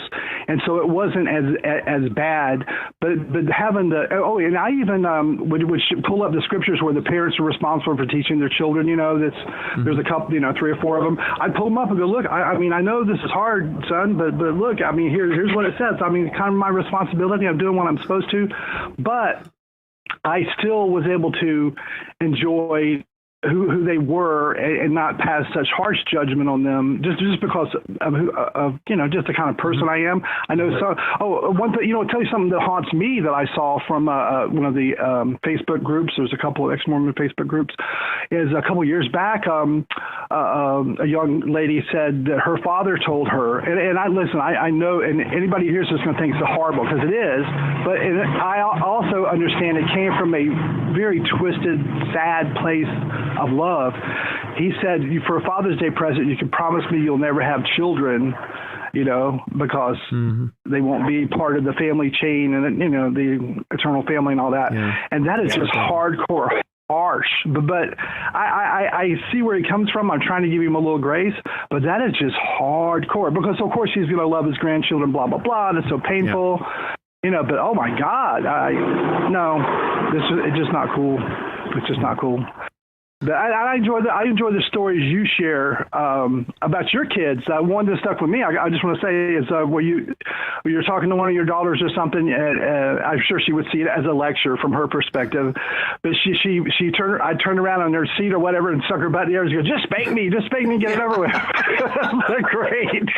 And so it wasn't as bad. But having and I even would pull up the scriptures where the parents are responsible for teaching their children. There's a couple, 3 or 4 of them. I'd pull them up and go, look, I know this is hard, son, but look, here's what it says. Kind of my responsibility. I'm doing what I'm supposed to, but I still was able to enjoy who they were and not pass such harsh judgment on them just because of just the kind of person I am. I know one thing, I'll tell you something that haunts me that I saw from one of the Facebook groups. There's a couple of ex-Mormon Facebook groups. Is a couple of years back, a young lady said that her father told her, and I know, and anybody who hears this is going to think it's horrible, because it is, but I also understand it came from a very twisted, sad place of love. He said, for a Father's Day present, you can promise me you'll never have children, because they won't be part of the family chain and, the eternal family and all that. Yeah. And that is just hardcore, harsh. But I see where he comes from. I'm trying to give him a little grace, but that is just hardcore, because of course he's going to love his grandchildren, blah, blah, blah. And it's so painful, but oh my God, it's just not cool. It's just not cool. But I enjoy the stories you share about your kids. One that stuck with me, I just want to say, is where you're talking to one of your daughters or something. I'm sure she would see it as a lecture from her perspective. But I turned around on her seat or whatever and stuck her butt in the air and go, just spank me, get it over with. They're great.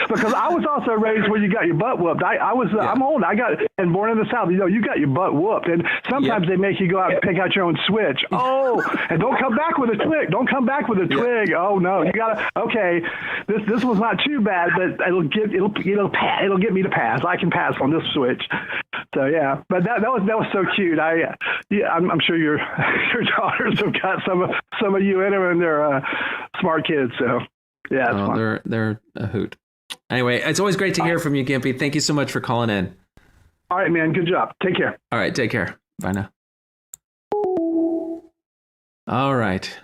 Because I was also raised where you got your butt whooped. I'm old. I got and born in the South. You got your butt whooped, and sometimes they make you go out and pick out your own switch. Oh, and don't come back with a twig. Don't come back with a twig. Oh no, you gotta. Okay, this was not too bad, but it'll get me to pass. I can pass on this switch. So yeah, but that was so cute. I'm sure your daughters have got some of you in them, and they're smart kids. So yeah, it's fun. They're a hoot. Anyway, it's always great to hear from you, Gimpy. Thank you so much for calling in. All right, man. Good job. Take care. All right, take care. Bye now. All right.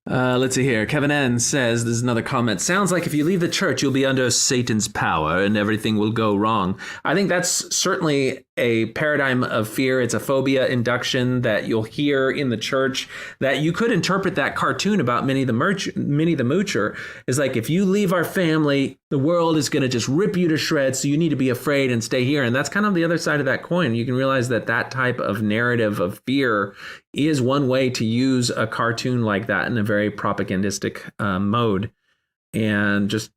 Let's see here. Kevin N says, this is another comment. Sounds like if you leave the church, you'll be under Satan's power and everything will go wrong. I think that's certainly a paradigm of fear. It's a phobia induction that you'll hear in the church, that you could interpret that cartoon about Minnie the Moocher is like, if you leave our family, the world is going to just rip you to shreds. So you need to be afraid and stay here. And that's kind of the other side of that coin. You can realize that that type of narrative of fear is one way to use a cartoon like that in a very propagandistic mode. And just,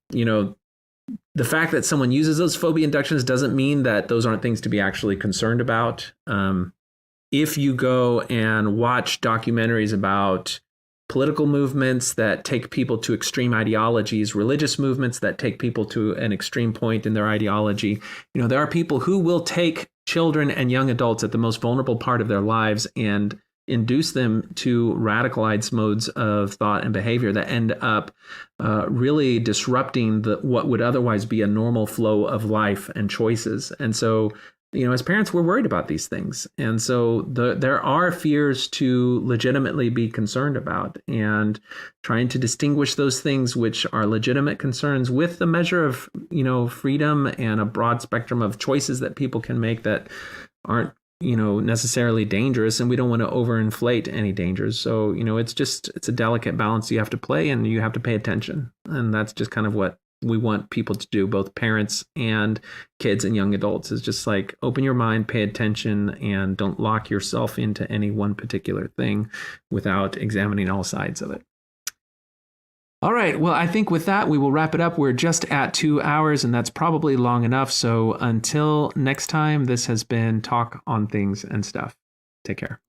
the fact that someone uses those phobia inductions doesn't mean that those aren't things to be actually concerned about. If you go and watch documentaries about political movements that take people to extreme ideologies, religious movements that take people to an extreme point in their ideology, there are people who will take children and young adults at the most vulnerable part of their lives and induce them to radicalized modes of thought and behavior that end up really disrupting what would otherwise be a normal flow of life and choices. And so, as parents, we're worried about these things. And so there are fears to legitimately be concerned about, and trying to distinguish those things which are legitimate concerns with the measure of, freedom and a broad spectrum of choices that people can make that aren't necessarily dangerous, and we don't want to overinflate any dangers. So, it's a delicate balance you have to play, and you have to pay attention. And that's just kind of what we want people to do, both parents and kids and young adults, is just like open your mind, pay attention, and don't lock yourself into any one particular thing without examining all sides of it. All right. Well, I think with that, we will wrap it up. We're just at 2 hours, and that's probably long enough. So until next time, this has been Talk on Things and Stuff. Take care.